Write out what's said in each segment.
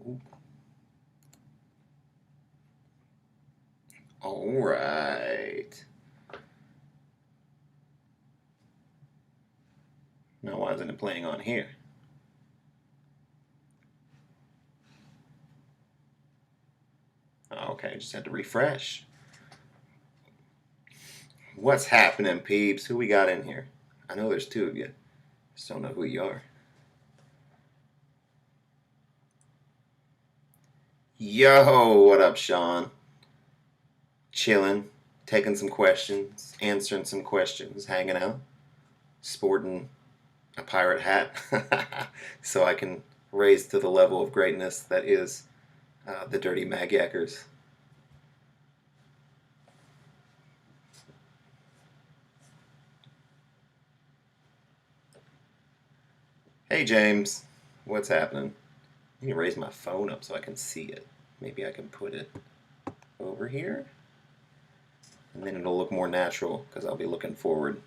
Ooh. All right. Now, why isn't it playing on here? Okay, just had to refresh. What's happening, peeps? Who we got in here? I know there's two of you. Just don't know who you are. Yo, what up, Sean? Chilling, taking some questions, answering some questions, hanging out, sporting a pirate hat so I can raise to the level of greatness that is the Dirty Mag Yackers. Hey, James, what's happening? Let me raise my phone up so I can see it. Maybe I can put it over here, and then it'll look more natural because I'll be looking forward.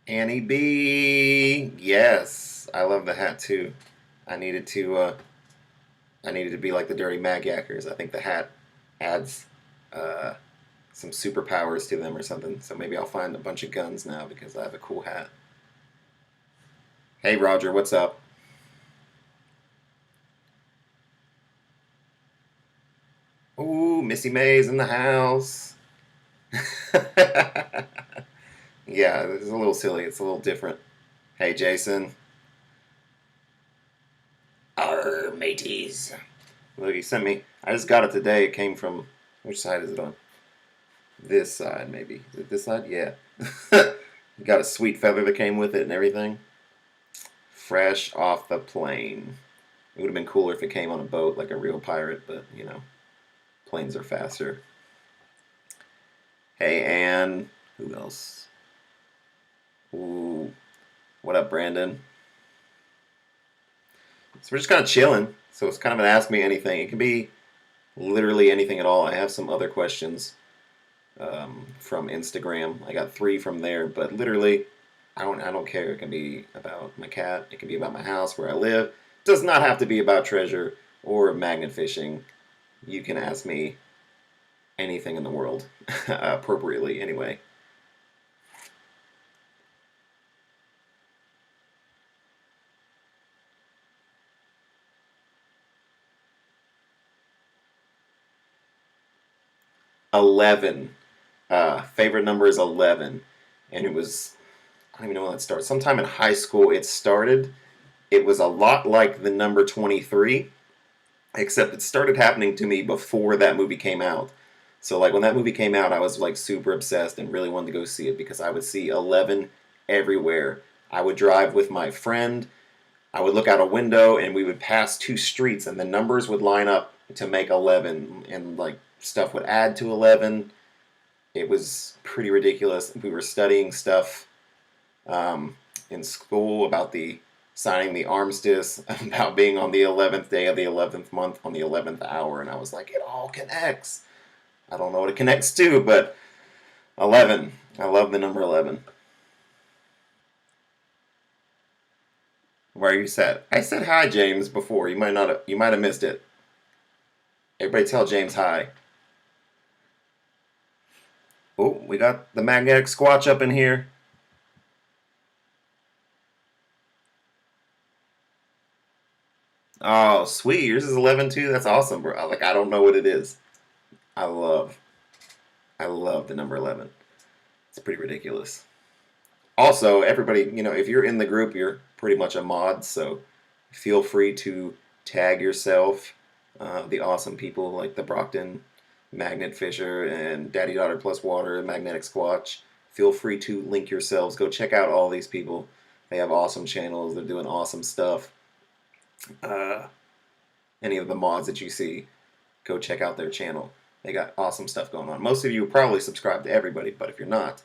Annie B, yes, I love the hat too. I needed to be like the Dirty Mag Yackers. I think the hat adds uh, some superpowers to them or something. So maybe I'll find a bunch of guns now because I have a cool hat. Hey Roger, what's up? Ooh, Missy May's in the house. Yeah, it's a little silly. It's a little different. Hey Jason. Arr, mateys. Look, he sent me. I just got it today. It came from. Which side is it on? This side, maybe. Is it this side? Yeah. Got a sweet feather that came with it and everything. Fresh off the plane. It would have been cooler if it came on a boat like a real pirate, but you know, planes are faster. Hey, Ann. Who else? Ooh. What up, Brandon? So we're just kind of chilling. So it's kind of an ask me anything. It can be literally anything at all. I have some other questions from Instagram. I got 3 from there, but literally, I don't care. It can be about my cat. It can be about my house where I live. It does not have to be about treasure or magnet fishing. You can ask me anything in the world, appropriately anyway. 11. Favorite number is 11, and it was I don't even know when that started. Sometime in high school it started. It was a lot like the number 23, except it started happening to me before that movie came out. So like when that movie came out, I was like super obsessed and really wanted to go see it because I would see 11 everywhere. I would drive with my friend. I would look out a window and we would pass 2 streets and the numbers would line up to make 11 and like stuff would add to 11. It was pretty ridiculous. We were studying stuff in school about the signing the armistice, about being on the 11th day of the 11th month on the 11th hour, and I was like, it all connects. I don't know what it connects to, but 11. I love the number 11. Where are you set? I said hi, James, before. You might not. You might have missed it. Everybody tell James hi. Oh, we got the magnetic squatch up in here. Oh, sweet. Yours is 11 too. That's awesome, bro. Like I don't know what it is. I love I love the number 11. It's pretty ridiculous. Also, everybody, if you're in the group, you're pretty much a mod, so feel free to tag yourself. The awesome people like the Brockton Magnet Fisher and Daddy Daughter Plus Water, Magnetic Squatch. Feel free to link yourselves. Go check out all these people. They have awesome channels. They're doing awesome stuff. Uh, any of the mods that you see, go check out their channel. They got awesome stuff going on. Most of you probably subscribe to everybody, but if you're not,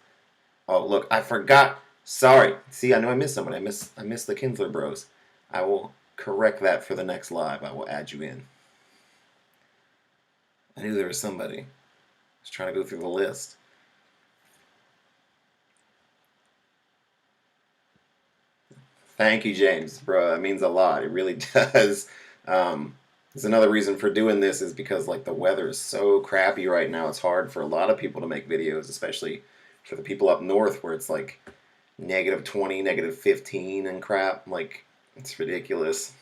oh look, I forgot. Sorry. See, I know I missed someone. I missed the Kinsler Bros. I will correct that for the next live. I will add you in. I knew there was somebody. Just trying to go through the list. Thank you, James, bro. It means a lot. It really does. There's another reason for doing this is because like the weather is so crappy right now. It's hard for a lot of people to make videos, especially for the people up north where it's like -20, -15 and crap. Like it's ridiculous.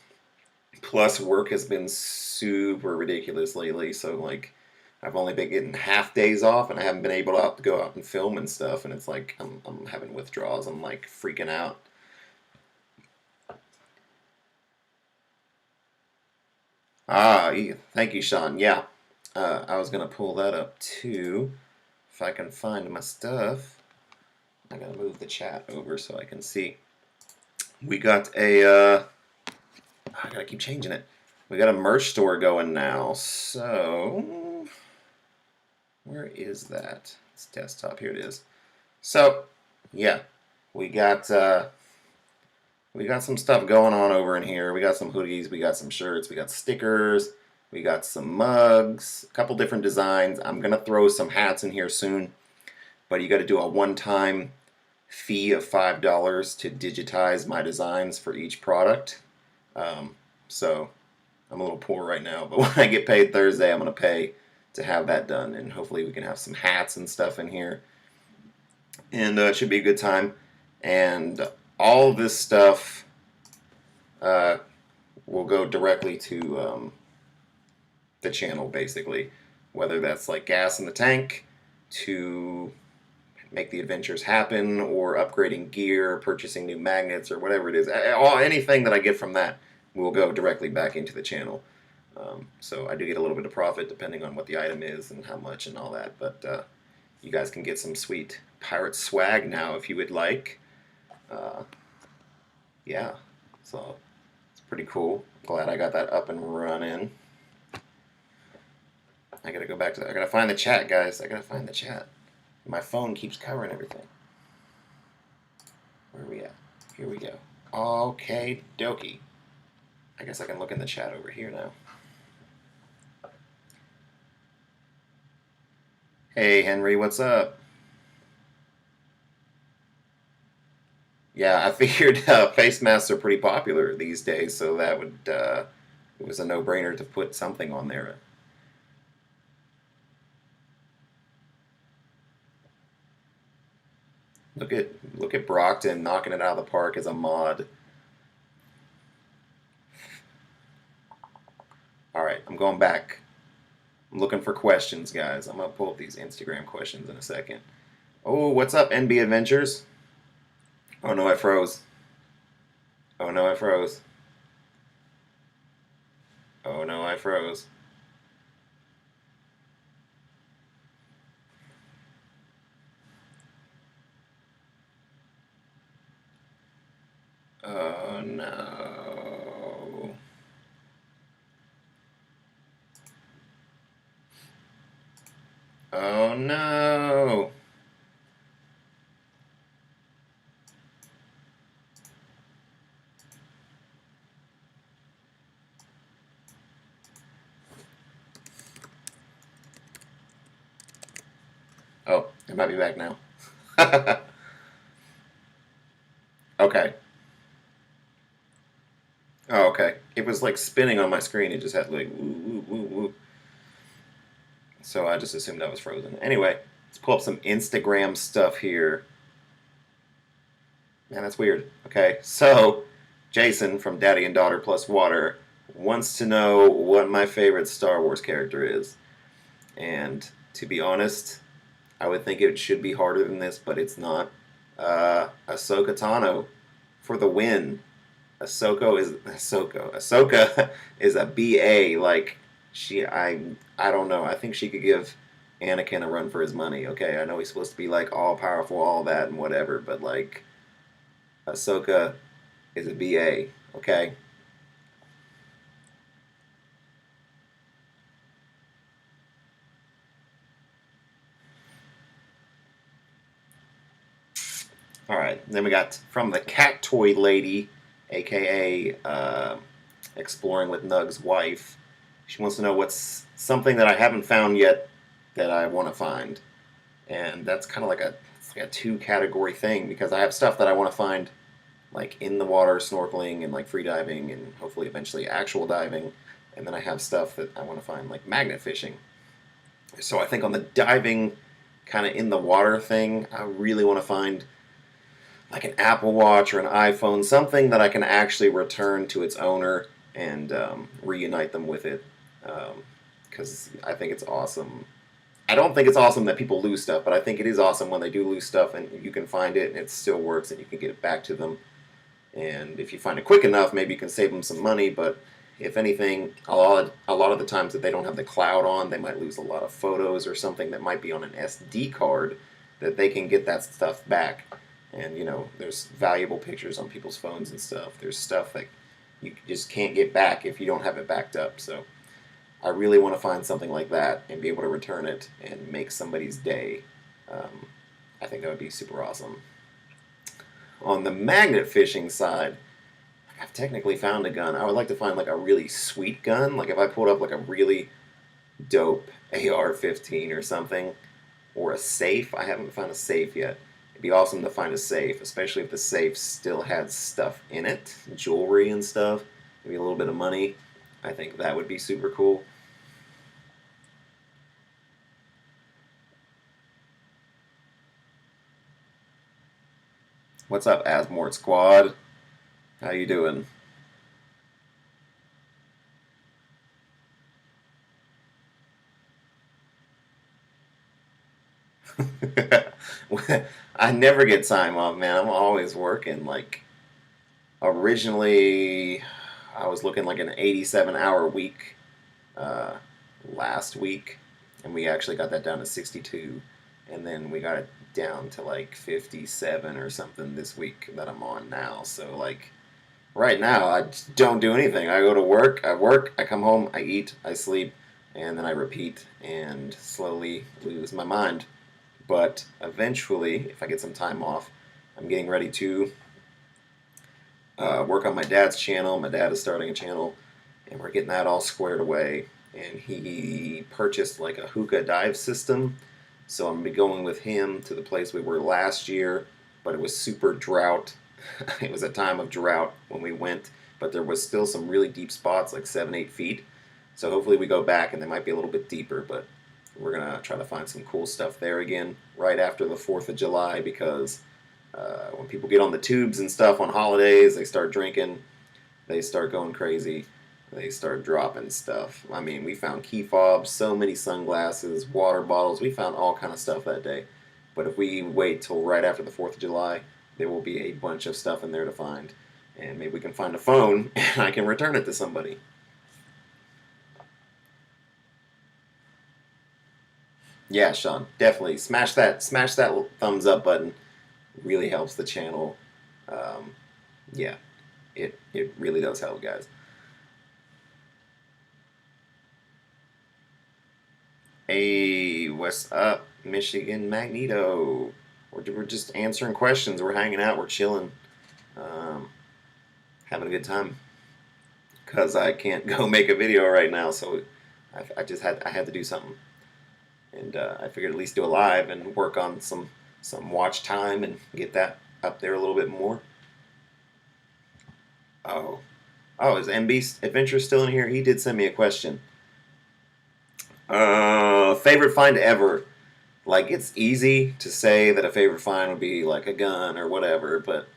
Plus, work has been super ridiculous lately. So like, I've only been getting half days off, and I haven't been able to go out and film and stuff. And it's like I'm having withdrawals. I'm like freaking out. Thank you, Sean. Yeah, I was gonna pull that up too, if I can find my stuff. I gotta move the chat over so I can see. We got I gotta keep changing it. We got a merch store going now. So where is that? It's desktop. Here it is. So yeah, we got some stuff going on over in here. We got some hoodies, we got some shirts, we got stickers, we got some mugs, a couple different designs. I'm gonna throw some hats in here soon, but you got to do a one-time fee of $5 to digitize my designs for each product. So I'm a little poor right now, but when I get paid Thursday, I'm gonna pay to have that done, and hopefully we can have some hats and stuff in here, and it should be a good time. And all this stuff uh, will go directly to the channel, basically, whether that's like gas in the tank to make the adventures happen, or upgrading gear, purchasing new magnets, or whatever it is. Anything that I get from that will go directly back into the channel. So I do get a little bit of profit depending on what the item is and how much and all that. But you guys can get some sweet pirate swag now if you would like. Yeah, so it's pretty cool. Glad I got that up and running. I gotta go back to that. I gotta find the chat, guys. I gotta find the chat. My phone keeps covering everything. Where are we at? Here we go. Okay, dokie. I guess I can look in the chat over here now. Hey, Henry, what's up? Yeah, I figured face masks are pretty popular these days, so that would it was a no-brainer to put something on there. Look at Brockton knocking it out of the park as a mod. All right, I'm going back. I'm looking for questions, guys. I'm gonna pull up these Instagram questions in a second. Oh, what's up, NB Adventures? Oh no, I froze. Oh no, I froze. Oh no, I froze. Oh no. Oh no. Oh, it might be back now. Okay. Oh, okay. It was like spinning on my screen. It just had like woo, woo, woo, woo. So I just assumed I was frozen. Anyway, let's pull up some Instagram stuff here. Man, that's weird. Okay, so Jason from Daddy and Daughter Plus Water wants to know what my favorite Star Wars character is. And to be honest, I would think it should be harder than this, but it's not. Ahsoka Tano for the win. Ahsoka is a BA. Like I don't know. I think she could give Anakin a run for his money. Okay, I know he's supposed to be like all powerful, all that and whatever, but like Ahsoka is a BA. Okay. All right. Then we got from the Cat Toy Lady, aka Exploring with Nug's wife. She wants to know what's something that I haven't found yet that I want to find, and that's kind of like it's like a two category thing because I have stuff that I want to find like in the water snorkeling and like free diving and hopefully eventually actual diving, and then I have stuff that I want to find like magnet fishing. So I think on the diving kind of in the water thing, I really want to find like an Apple Watch or an iPhone, something that I can actually return to its owner and reunite them with it. Because I think it's awesome. I don't think it's awesome that people lose stuff, but I think it is awesome when they do lose stuff and you can find it and it still works and you can get it back to them. And if you find it quick enough, maybe you can save them some money. But if anything, a lot of the times that they don't have the cloud on, they might lose a lot of photos or something that might be on an SD card that they can get that stuff back. And there's valuable pictures on people's phones and stuff. There's stuff that you just can't get back if you don't have it backed up. So I really want to find something like that and be able to return it and make somebody's day. I think that would be super awesome. On the magnet fishing side, I've technically found a gun. I would like to find like a really sweet gun. Like if I pulled up like a really dope AR-15 or something, or a safe. I haven't found a safe yet. It'd be awesome to find a safe, especially if the safe still had stuff in it, jewelry and stuff, maybe a little bit of money. I think that would be super cool. What's up, Asmort Squad? How you doing? I never get time off, man. I'm always working. Like originally, I was looking like an 87-hour week uh, last week, and we actually got that down to 62, and then we got it down to like 57 or something this week that I'm on now. So like right now, I just don't do anything. I go to work, I come home, I eat, I sleep, and then I repeat and slowly lose my mind. But eventually, if I get some time off, I'm getting ready to work on my dad's channel. My dad is starting a channel, and we're getting that all squared away. And he purchased like a hookah dive system, so I'm gonna be going with him to the place we were last year, but it was super drought. It was a time of drought when we went, but there was still some really deep spots, like 7, 8 feet. So hopefully we go back and they might be a little bit deeper, but we're gonna try to find some cool stuff there again right after the 4th of July because when people get on the tubes and stuff on holidays, they start drinking, they start going crazy, they start dropping stuff. I mean, we found key fobs, so many sunglasses, water bottles. We found all kind of stuff that day. But if we wait till right after the 4th of July, there will be a bunch of stuff in there to find. And maybe we can find a phone and I can return it to somebody. Yeah, Sean, definitely smash that thumbs up button. Really helps the channel. Um, yeah, it really does help, guys. Hey, what's up, Michigan Magneto? We're just answering questions. We're hanging out. We're chilling, um, having a good time. Cause I can't go make a video right now, so I had to do something, and I figured at least do a live and work on some watch time and get that up there a little bit more. Oh, oh, is MB Adventure still in here? He did send me a question. Favorite find ever. Like, it's easy to say that a favorite find would be like a gun or whatever, but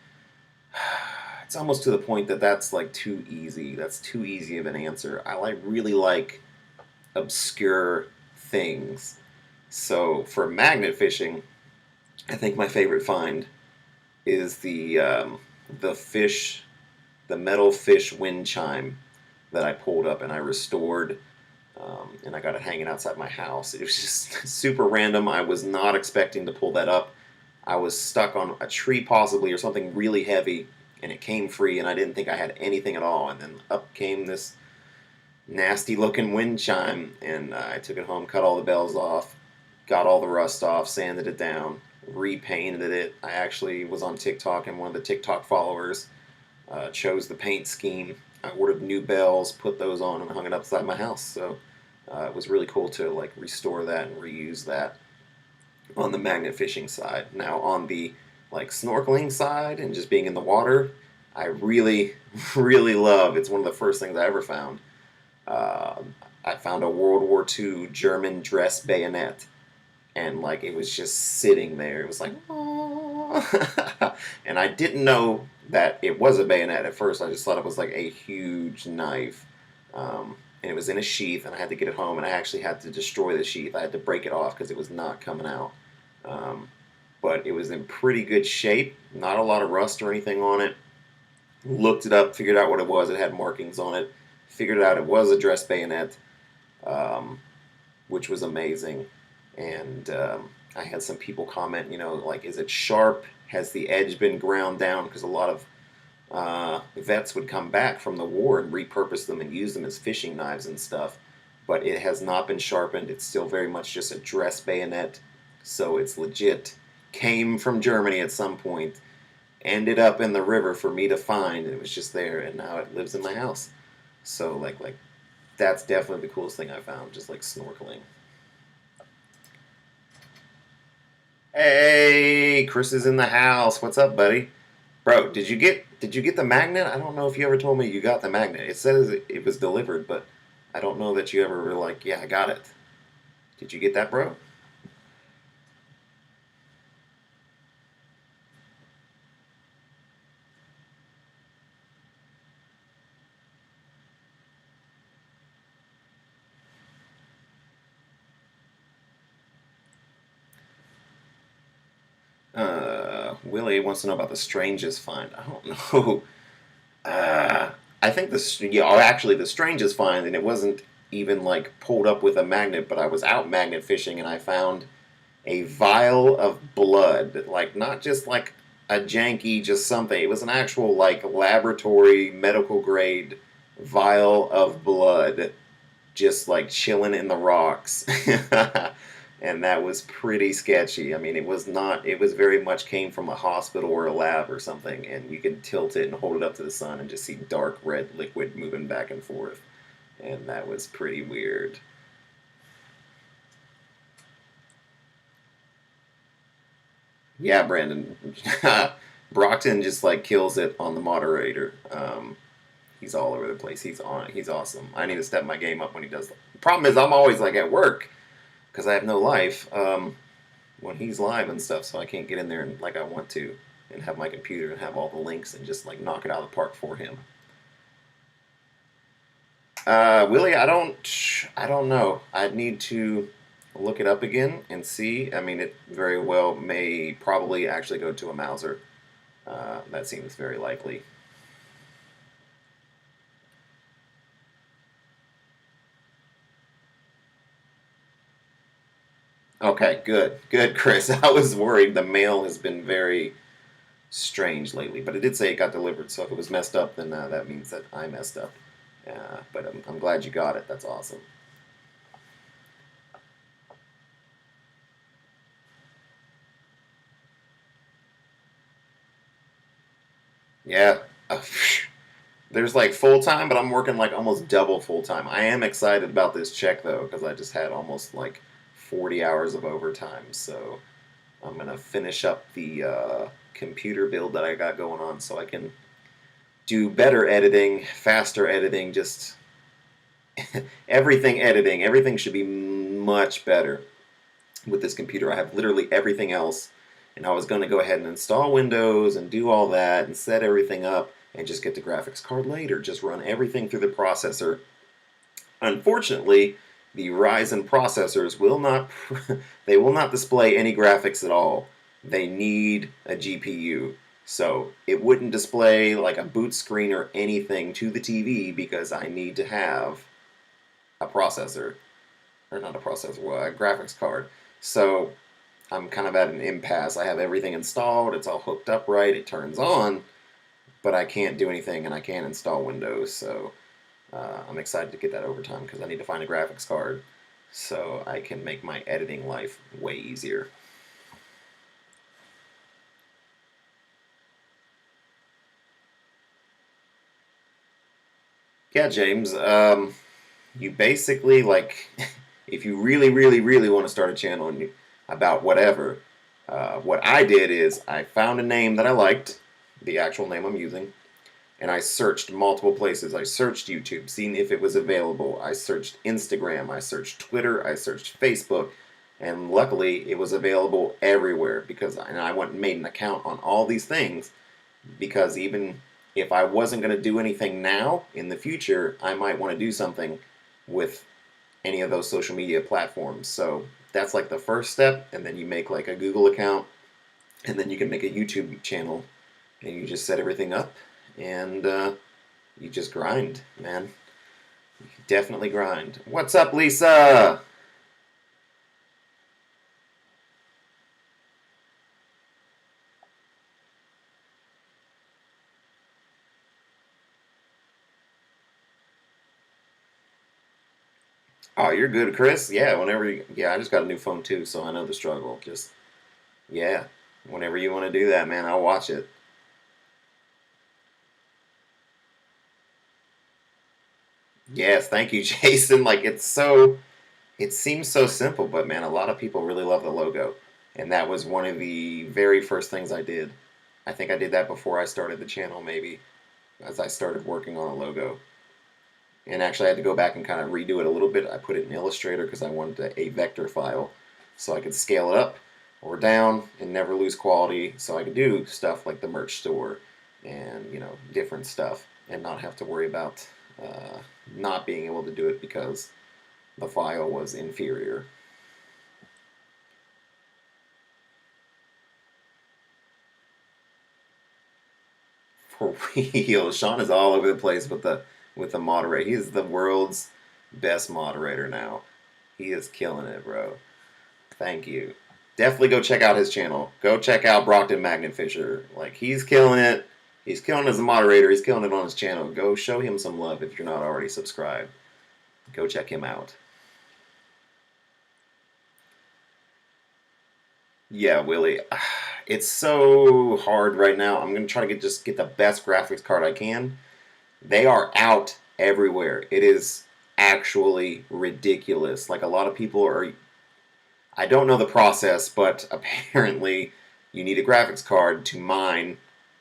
it's almost to the point that that's like too easy. That's too easy of an answer. I really like obscure things. So for magnet fishing, I think my favorite find is the fish, the metal fish wind chime that I pulled up and I restored, and I got it hanging outside my house. It was just super random. I was not expecting to pull that up. I was stuck on a tree possibly or something really heavy, and it came free, and I didn't think I had anything at all. And then up came this nasty looking wind chime, and I took it home, cut all the bells off, got all the rust off, sanded it down, repainted it. I actually was on TikTok, and one of the TikTok followers chose the paint scheme. I ordered new bells, put those on, and hung it upside my house. So It was really cool to like restore that and reuse that on the magnet fishing side. Now on the like snorkeling side and just being in the water, I really, really love. It's one of the first things I ever found. Uh, I found a World War II German dress bayonet, and like it was just sitting there. It was like, oh. And I didn't know that it was a bayonet at first. I just thought it was like a huge knife. And it was in a sheath, and I had to get it home, and I actually had to destroy the sheath. I had to break it off because it was not coming out. Um, but it was in pretty good shape, not a lot of rust or anything on it. Looked it up, figured out what it was. It had markings on it. Figured out it was a dress bayonet, um, which was amazing. And I had some people comment, like, is it sharp? Has the edge been ground down? Because a lot of vets would come back from the war and repurpose them and use them as fishing knives and stuff. But it has not been sharpened. It's still very much just a dress bayonet. So it's legit. Came from Germany at some point. Ended up in the river for me to find. And it was just there. And now it lives in my house. So like that's definitely the coolest thing I found. Just like snorkeling. Hey, Chris is in the house. What's up, buddy? Bro, did you get the magnet? I don't know if you ever told me you got the magnet. It says it was delivered, but I don't know that you ever were like, yeah, I got it. Did you get that, bro? Willie wants to know about the strangest find. I don't know. Uh, I think actually the strangest find, and it wasn't even like pulled up with a magnet, but I was out magnet fishing and I found a vial of blood, like not just like a janky, just something. It was an actual like laboratory medical grade vial of blood, just like chilling in the rocks. And that was pretty sketchy. I mean, it was not, it was very much came from a hospital or a lab or something, and you could tilt it and hold it up to the sun and just see dark red liquid moving back and forth. And that was pretty weird. Yeah, Brandon. Brockton just like kills it on the moderator. He's all over the place. He's on. He's awesome. I need to step my game up when he does that. The problem is I'm always like at work because I have no life when he's live and stuff, so I can't get in there and like I want to and have my computer and have all the links and just like knock it out of the park for him. Willie, I don't know. I'd need to look it up again and see. I mean, it very well may probably actually go to a Mauser. That seems very likely. Okay, good, good, Chris. I was worried. The mail has been very strange lately, but it did say it got delivered. So if it was messed up, then that means that I messed up. But I'm glad you got it. That's awesome. Yeah. Uh, There's like full time, but I'm working like almost double full time. I am excited about this check though, because I just had almost like 40 hours of overtime. So I'm gonna finish up the computer build that I got going on, so I can do better editing, faster editing, just everything editing. Everything should be much better with this computer. I have literally everything else, and I was going to go ahead and install Windows and do all that and set everything up and just get the graphics card later. Just run everything through the processor. Unfortunately, the Ryzen processors will not they will not display any graphics at all. They need a GPU. So it wouldn't display like a boot screen or anything to the TV because I need to have a processor, or not a processor, well, a graphics card. So I'm kind of at an impasse. I have everything installed, it's all hooked up right, it turns on, but I can't do anything and I can't install Windows. So I'm excited to get that overtime because I need to find a graphics card so I can make my editing life way easier. Yeah, James. you basically like, if you really, really, really want to start a channel about whatever, what I did is I found a name that I liked, the actual name I'm using, and I searched multiple places. I searched YouTube, seeing if it was available. I searched Instagram. I searched Twitter. I searched Facebook. And luckily, it was available everywhere and I went and made an account on all these things because even if I wasn't going to do anything now, in the future, I might want to do something with any of those social media platforms. So that's like the first step, and then you make like a Google account, and then you can make a YouTube channel, and you just set everything up, and you just grind, man. You definitely grind. What's up, Lisa? Oh, you're good, Chris. Yeah, yeah, I just got a new phone too, so I know the struggle. Just, yeah, whenever you want to do that, man, I'll watch it. Yes, thank you, Jason. Like, it seems so simple, but man, a lot of people really love the logo. And that was one of the very first things I did. I think I did that before I started the channel, maybe, as I started working on a logo. And actually, I had to go back and kind of redo it a little bit. I put it in Illustrator because I wanted a vector file so I could scale it up or down and never lose quality, so I could do stuff like the merch store and different stuff and not have to worry about uh, not being able to do it because the file was inferior. For real, Sean is all over the place with the moderator. He's the world's best moderator now. He is killing it, bro. Thank you. Definitely go check out his channel. Go check out Brockton Magnetfisher. Like, he's killing it. He's killing it as a moderator. He's killing it on his channel. Go show him some love if you're not already subscribed. Go check him out. Yeah, Willie. It's so hard right now. I'm gonna try to just get the best graphics card I can. They are out everywhere. It is actually ridiculous. Like, a lot of people are. I don't know the process, but apparently you need a graphics card to mine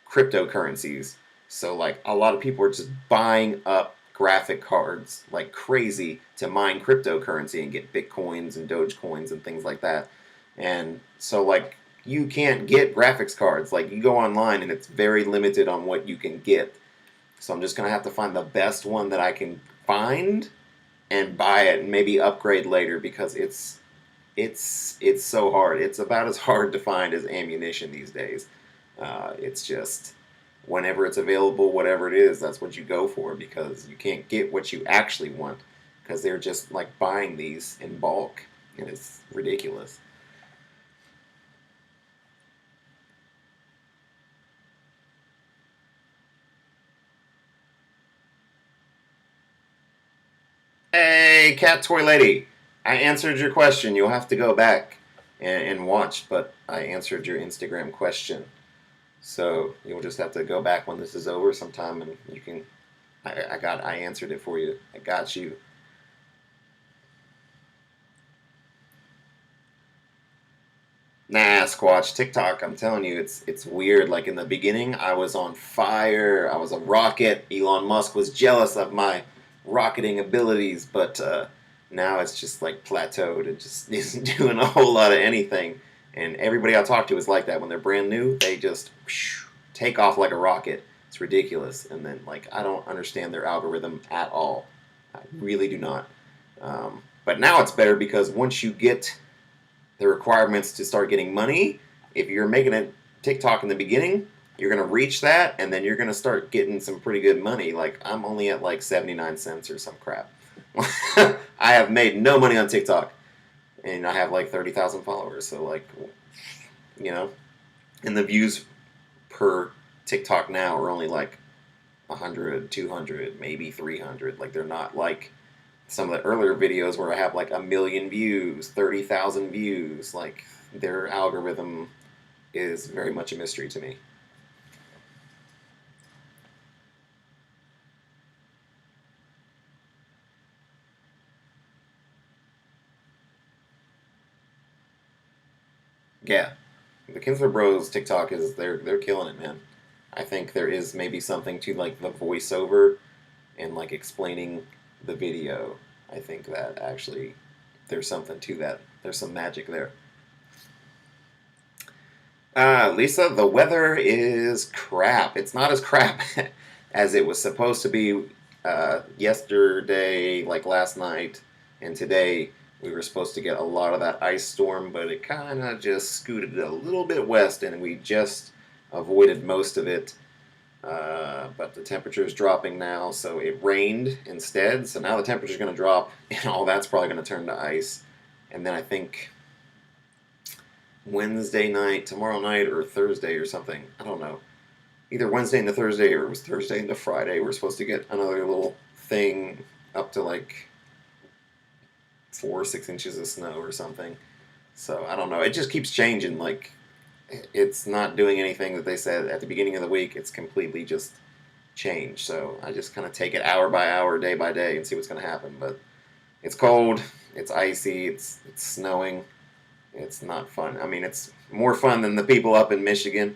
cryptocurrencies. So like a lot of people are just buying up graphic cards like crazy to mine cryptocurrency and get bitcoins and dogecoins and things like that. And so like you can't get graphics cards. Like, you go online and it's very limited on what you can get. So I'm just gonna have to find the best one that I can find and buy it and maybe upgrade later because it's so hard. It's about as hard to find as ammunition these days. It's just whenever it's available, whatever it is, that's what you go for because you can't get what you actually want because they're just like buying these in bulk and it's ridiculous. Hey, cat toy lady, I answered your question. You'll have to go back and watch, but I answered your Instagram question. So you'll just have to go back when this is over sometime, and you can. I answered it for you. I got you. Nah, Squatch, TikTok. I'm telling you, it's weird. Like in the beginning, I was on fire. I was a rocket. Elon Musk was jealous of my rocketing abilities, but now it's just like plateaued. It just isn't doing a whole lot of anything. And everybody I talk to is like that. When they're brand new, they just take off like a rocket. It's ridiculous. And then like I don't understand their algorithm at all. I really do not. But now it's better because once you get the requirements to start getting money, if you're making a TikTok in the beginning, you're going to reach that and then you're going to start getting some pretty good money. Like, I'm only at like 79 cents or some crap. I have made no money on TikTok and I have like 30,000 followers. So, like, you know, and the views per TikTok now are only like 100, 200, maybe 300. Like, they're not like some of the earlier videos where I have like 1 million views, 30,000 views. Like, their algorithm is very much a mystery to me. Yeah, the Kinsler Bros TikTok is they're killing it, man. I think there is maybe something to like the voiceover and like explaining the video. I think that actually there's something to that. There's some magic there. Lisa, the weather is crap. It's not as crap as it was supposed to be yesterday, like last night, and today. We were supposed to get a lot of that ice storm, but it kind of just scooted a little bit west, and we just avoided most of it. But the temperature is dropping now, so it rained instead. So now the temperature is going to drop, and all that's probably going to turn to ice. And then I think Wednesday night, tomorrow night, or Thursday or something. I don't know. Either Wednesday into Thursday or it was Thursday into Friday. We're supposed to get another little thing up to like 4 or 6 inches of snow or something. So I don't know. It just keeps changing. Like it's not doing anything that they said at the beginning of the week. It's completely just changed. So I just kind of take it hour by hour, day by day, and see what's going to happen. But it's cold. It's icy. It's snowing. It's not fun. I mean, it's more fun than the people up in Michigan,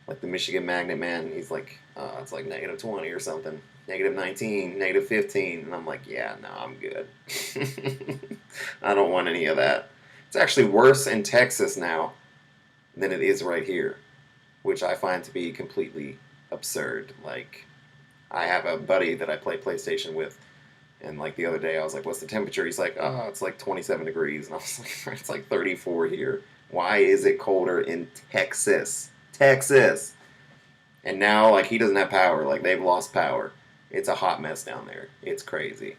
like the Michigan Magnet Man. He's like, it's like -20 or something, -19, -15, and I'm like, yeah, no, I'm good. I don't want any of that. It's actually worse in Texas now than it is right here, which I find to be completely absurd. Like, I have a buddy that I play PlayStation with, and like the other day, I was like, "What's the temperature?" He's like, "Oh, it's like 27 degrees," and I was like, "It's like 34 here. Why is it colder in Texas? Texas!" And now, like, he doesn't have power. Like, they've lost power. It's a hot mess down there. It's crazy.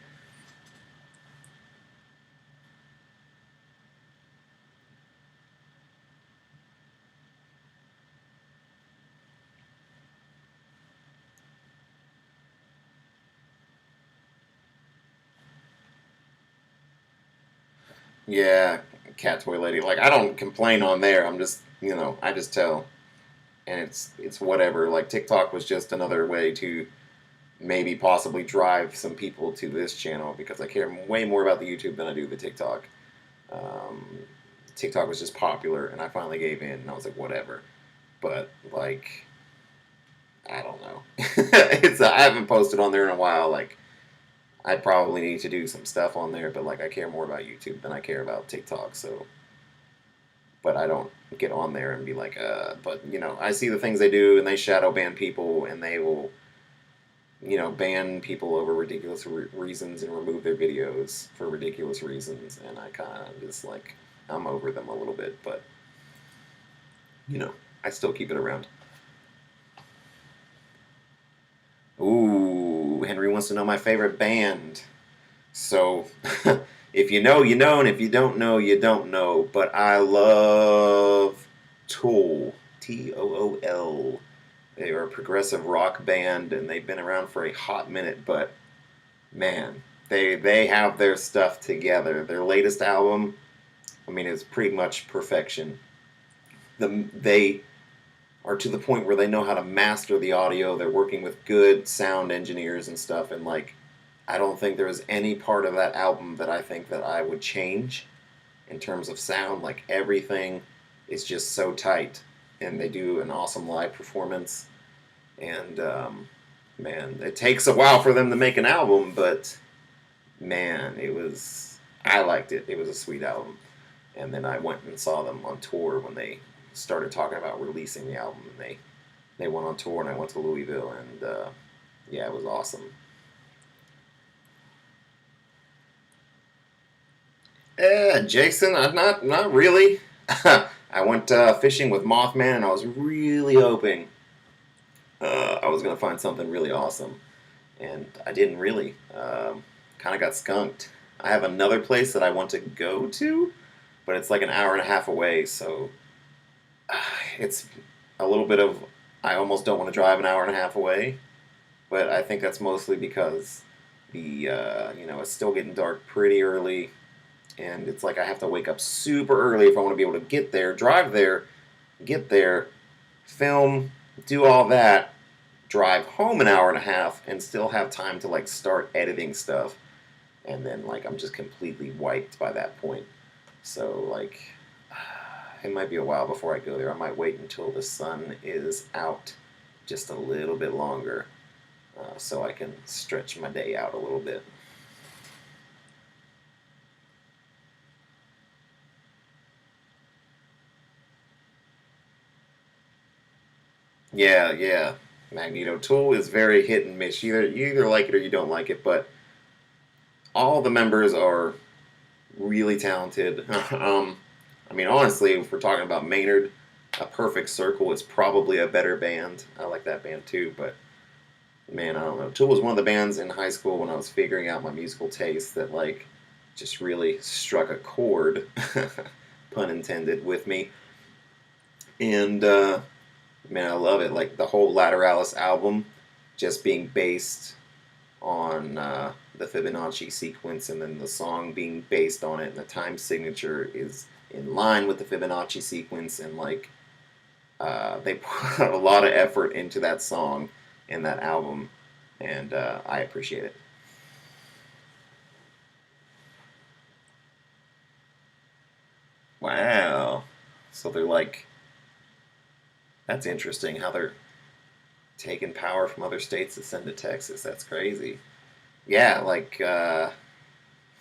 Yeah, cat toy lady. Like, I don't complain on there. I'm just, I just tell, and it's whatever. Like, TikTok was just another way to maybe possibly drive some people to this channel because I care way more about the YouTube than I do the TikTok. Um, TikTok was just popular, and I finally gave in, and I was like, whatever. But like, I don't know. I haven't posted on there in a while. Like, I probably need to do some stuff on there, but like, I care more about YouTube than I care about TikTok. So, but I don't get on there and be like, but I see the things they do, and they shadow ban people, and they will ban people over ridiculous reasons and remove their videos for ridiculous reasons. And I kind of just like, I'm over them a little bit, but, I still keep it around. Ooh, Henry wants to know my favorite band. So, if you know, you know, and if you don't know, you don't know. But I love Tool. Tool. They are a progressive rock band, and they've been around for a hot minute, but man, they have their stuff together. Their latest album, I mean, is pretty much perfection. They are to the point where they know how to master the audio. They're working with good sound engineers and stuff, and like, I don't think there was any part of that album that I think that I would change in terms of sound. Like, everything is just so tight, and they do an awesome live performance. And man, it takes a while for them to make an album, but man, I liked it. It was a sweet album. And then I went and saw them on tour when they started talking about releasing the album, and they went on tour, and I went to Louisville, and yeah, it was awesome. Jason, I'm not really. I went fishing with Mothman, and I was really hoping I was gonna find something really awesome, and I didn't really. Kind of got skunked. I have another place that I want to go to, but it's like an hour and a half away, so it's a little bit of. I almost don't want to drive an hour and a half away, but I think that's mostly because the it's still getting dark pretty early, and it's like I have to wake up super early if I want to be able to get there, drive there, get there, film, do all that, drive home an hour and a half, and still have time to like start editing stuff, and then like I'm just completely wiped by that point. So like, it might be a while before I go there. I might wait until the sun is out just a little bit longer, so I can stretch my day out a little bit. Yeah, yeah. Magneto Tool is very hit and miss. You either like it or you don't like it, but all the members are really talented. I mean, honestly, if we're talking about Maynard, A Perfect Circle is probably a better band. I like that band too, but man, I don't know. Tool was one of the bands in high school when I was figuring out my musical taste that like just really struck a chord, pun intended, with me. And man, I love it. Like the whole Lateralis album, just being based on the Fibonacci sequence, and then the song being based on it, and the time signature is in line with the Fibonacci sequence, and like they put a lot of effort into that song and that album, and I appreciate it. Wow. So they're like, that's interesting how they're taking power from other states to send to Texas. That's crazy. Yeah, like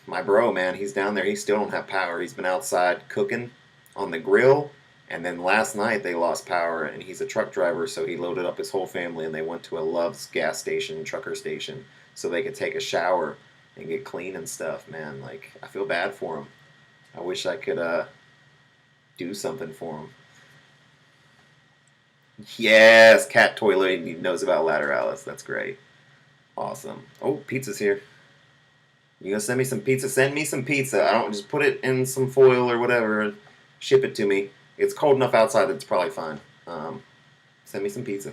my bro, man, he's down there. He still don't have power. He's been outside cooking on the grill, and then last night they lost power. And he's a truck driver, so he loaded up his whole family, and they went to a Love's gas station, trucker station, so they could take a shower and get clean and stuff. Man, like I feel bad for him. I wish I could do something for him. Yes, cat toilet. He knows about lateralis. That's great. Awesome. Oh, pizza's here. You gonna send me some pizza? Send me some pizza. I don't just put it in some foil or whatever and ship it to me. It's cold enough outside that it's probably fine. Send me some pizza.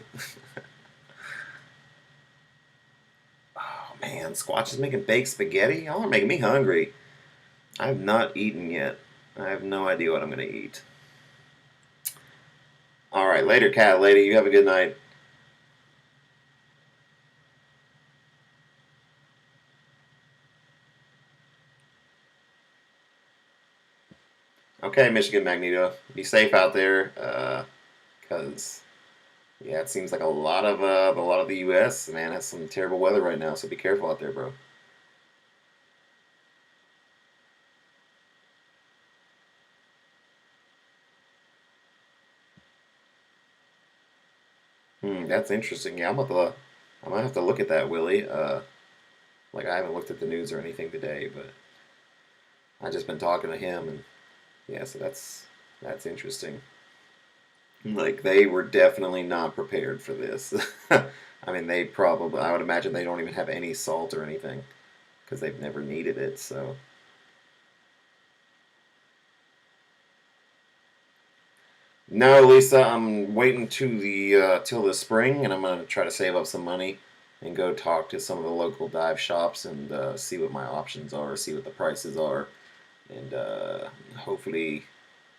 Oh man, Squatch is making baked spaghetti. Y'all are making me hungry. I have not eaten yet. I have no idea what I'm gonna eat. All right, later, cat lady. You have a good night. Okay, Michigan Magneto. Be safe out there, because yeah, it seems like a lot of the U.S. man has some terrible weather right now. So be careful out there, bro. That's interesting. Yeah, I'm gonna have to look at that, Willie. Like I haven't looked at the news or anything today, but I just been talking to him, and yeah, so that's interesting. Like they were definitely not prepared for this. I mean, I would imagine they don't even have any salt or anything because they've never needed it. So no, Lisa, I'm waiting to the till the spring, and I'm gonna try to save up some money and go talk to some of the local dive shops and see what my options are, see what the prices are, and hopefully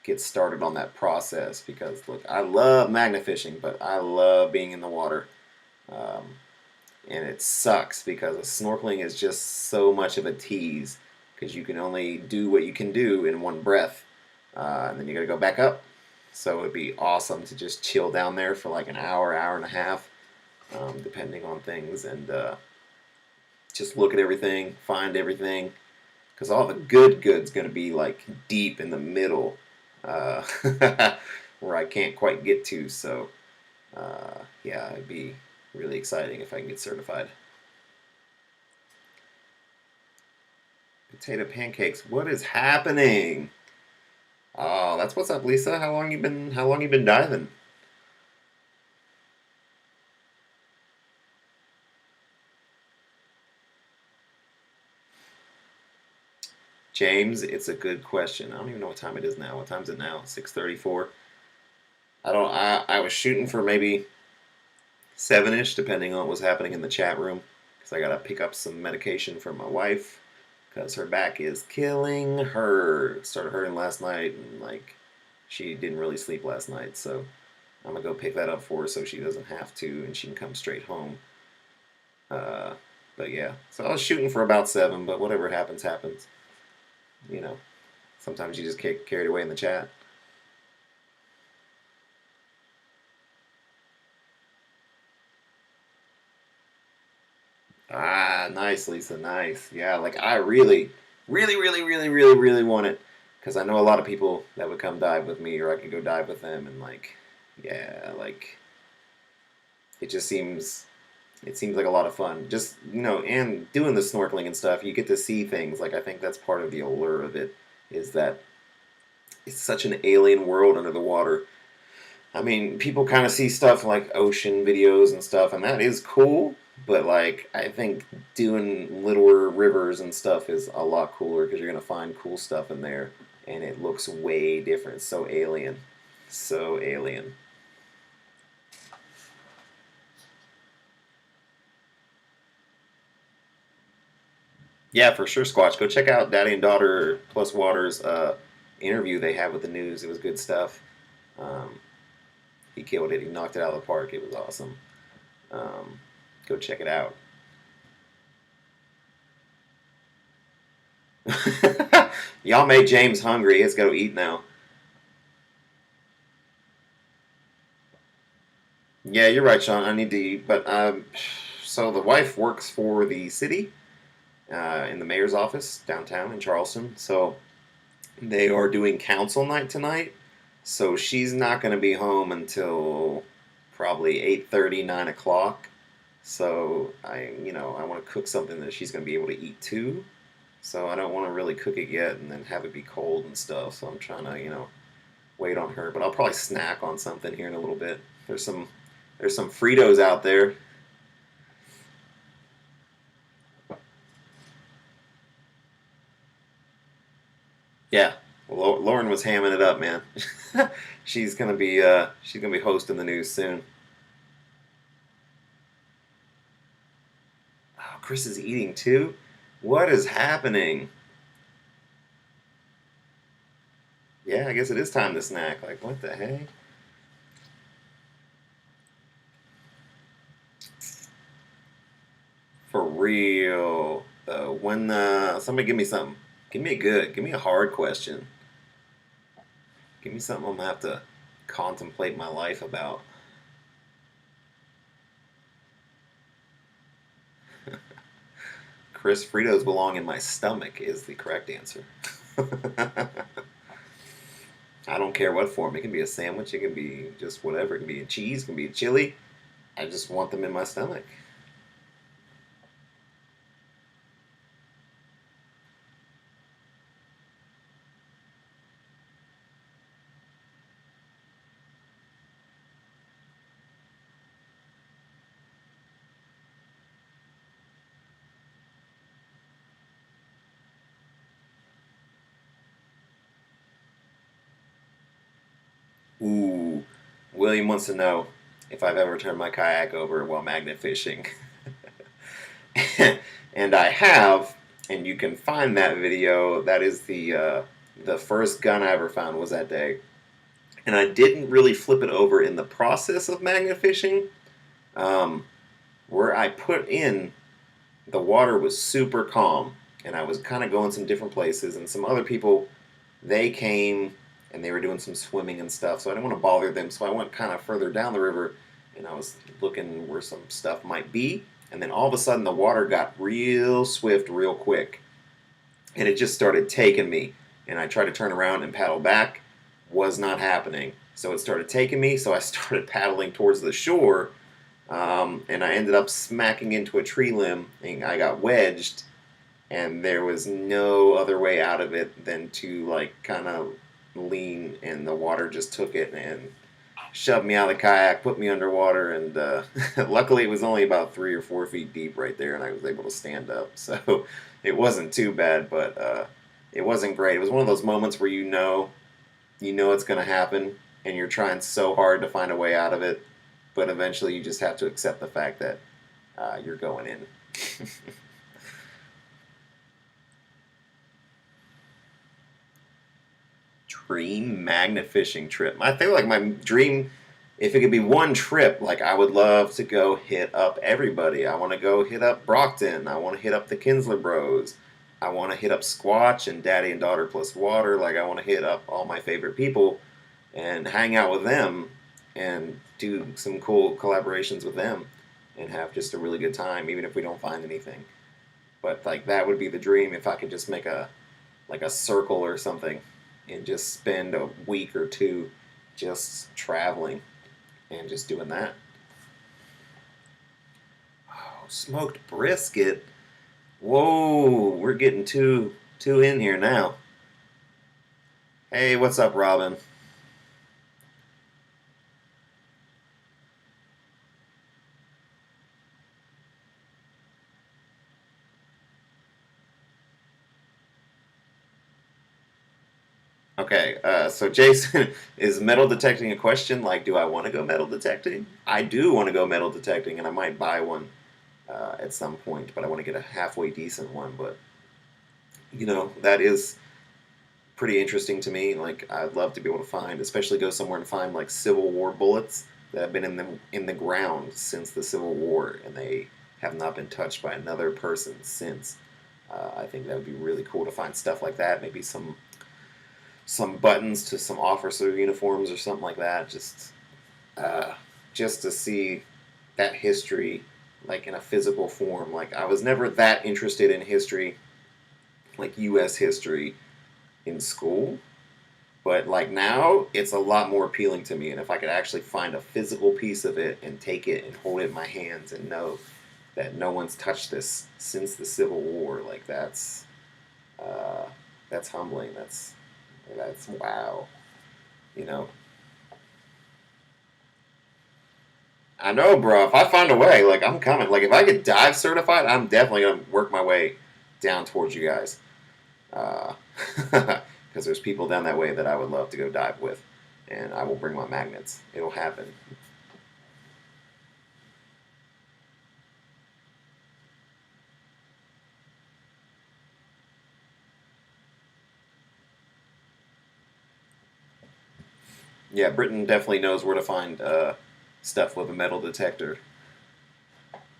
get started on that process. Because look, I love magna fishing, but I love being in the water, um, and it sucks because snorkeling is just so much of a tease because you can only do what you can do in one breath, and then you got to go back up. So it'd be awesome to just chill down there for like an hour, hour and a half, depending on things, and just look at everything, find everything, because all the good's going to be like deep in the middle, uh, where I can't quite get to. So yeah, it'd be really exciting if I can get certified. Potato pancakes. What is happening? Oh, that's what's up, Lisa. How long you been diving? James, it's a good question. I don't even know what time it is now. What time is it now? 6:34. I don't. I was shooting for maybe 7ish, depending on what was happening in the chat room, because I gotta pick up some medication for my wife, because her back is killing her. It started hurting last night, and like she didn't really sleep last night, so I'm gonna go pick that up for her so she doesn't have to, and she can come straight home. Uh, but yeah, so I was shooting for about 7, but whatever happens, happens. You know, sometimes you just get carried away in the chat. Nice, Lisa. Nice. Yeah, like I really, really, really, really, really, really want it because I know a lot of people that would come dive with me, or I could go dive with them, and like, yeah, like it just seems it seems like a lot of fun. Just and doing the snorkeling and stuff, you get to see things. Like I think that's part of the allure of it is that it's such an alien world under the water. I mean, people kind of see stuff like ocean videos and stuff, and that is cool. But like, I think doing littler rivers and stuff is a lot cooler because you're gonna find cool stuff in there, and it looks way different. It's so alien, so alien. Yeah, for sure, Squatch. Go check out Daddy and Daughter Plus Water's interview they had with the news. It was good stuff. Um, he killed it. He knocked it out of the park. It was awesome. Um, Go check it out. Y'all made James hungry. He has to go eat now. Yeah, you're right, Sean. I need to eat. But so the wife works for the city in the mayor's office downtown in Charleston. So they are doing council night tonight. So she's not going to be home until probably 8:30, 9 o'clock. So I want to cook something that she's going to be able to eat too. So I don't want to really cook it yet and then have it be cold and stuff. So I'm trying to, wait on her. But I'll probably snack on something here in a little bit. There's some Fritos out there. Yeah. Well, Lauren was hamming it up, man. She's gonna be hosting the news soon. Oh, Chris is eating too. What is happening? Yeah, I guess it is time to snack. Like, what the heck? For real. When somebody give me something. Give me a hard question. Give me something I'm gonna have to contemplate my life about. Chris, Fritos belong in my stomach is the correct answer. I don't care what form. It can be a sandwich. It can be just whatever. It can be a cheese. It can be a chili. I just want them in my stomach. Ooh, William wants to know if I've ever turned my kayak over while magnet fishing. And I have, and you can find that video. That is the first gun I ever found was that day. And I didn't really flip it over in the process of magnet fishing. Um, where I put in, the water was super calm, and I was kind of going some different places, and some other people, they came and they were doing some swimming and stuff, so I didn't want to bother them, so I went kind of further down the river, and I was looking where some stuff might be, and then all of a sudden the water got real swift real quick, and it just started taking me, and I tried to turn around and paddle back, was not happening. So it started taking me, so I started paddling towards the shore, and I ended up smacking into a tree limb, and I got wedged, and there was no other way out of it than to like kind of lean, and the water just took it and shoved me out of the kayak, put me underwater, and luckily it was only about 3 or 4 feet deep right there, and I was able to stand up. So it wasn't too bad, but it wasn't great. It was one of those moments where you know it's going to happen, and you're trying so hard to find a way out of it, but eventually you just have to accept the fact that you're going in. Dream magnet fishing trip. I feel like my dream, if it could be one trip, like I would love to go hit up everybody. I want to go hit up Brockton. I want to hit up the Kinsler Bros. I want to hit up Squatch and Daddy and Daughter Plus Water. Like I want to hit up all my favorite people and hang out with them and do some cool collaborations with them and have just a really good time, even if we don't find anything. But like that would be the dream if I could just make a like a circle or something and just spend a week or two just traveling and just doing that. Oh, smoked brisket. Whoa, we're getting too in here now. Hey, what's up, Robin? Okay, so Jason, is metal detecting a question? Like, do I want to go metal detecting? I do want to go metal detecting, and I might buy one at some point, but I want to get a halfway decent one. But that is pretty interesting to me. Like, I'd love to be able to find, especially go somewhere and find like Civil War bullets that have been in the ground since the Civil War, and they have not been touched by another person since. I think that would be really cool to find stuff like that. Maybe some buttons to some officer uniforms or something like that. Uh, just to see that history like in a physical form. Like I was never that interested in history, like U.S. history in school, but like now it's a lot more appealing to me. And if I could actually find a physical piece of it and take it and hold it in my hands and know that no one's touched this since the Civil War, like uh, that's humbling. That's wow. You know, I know, bro. If I find a way, like I'm coming. Like if I get dive certified, I'm definitely gonna work my way down towards you guys. Because there's people down that way that I would love to go dive with, and I will bring my magnets. It'll happen. Yeah, Britain definitely knows where to find stuff with a metal detector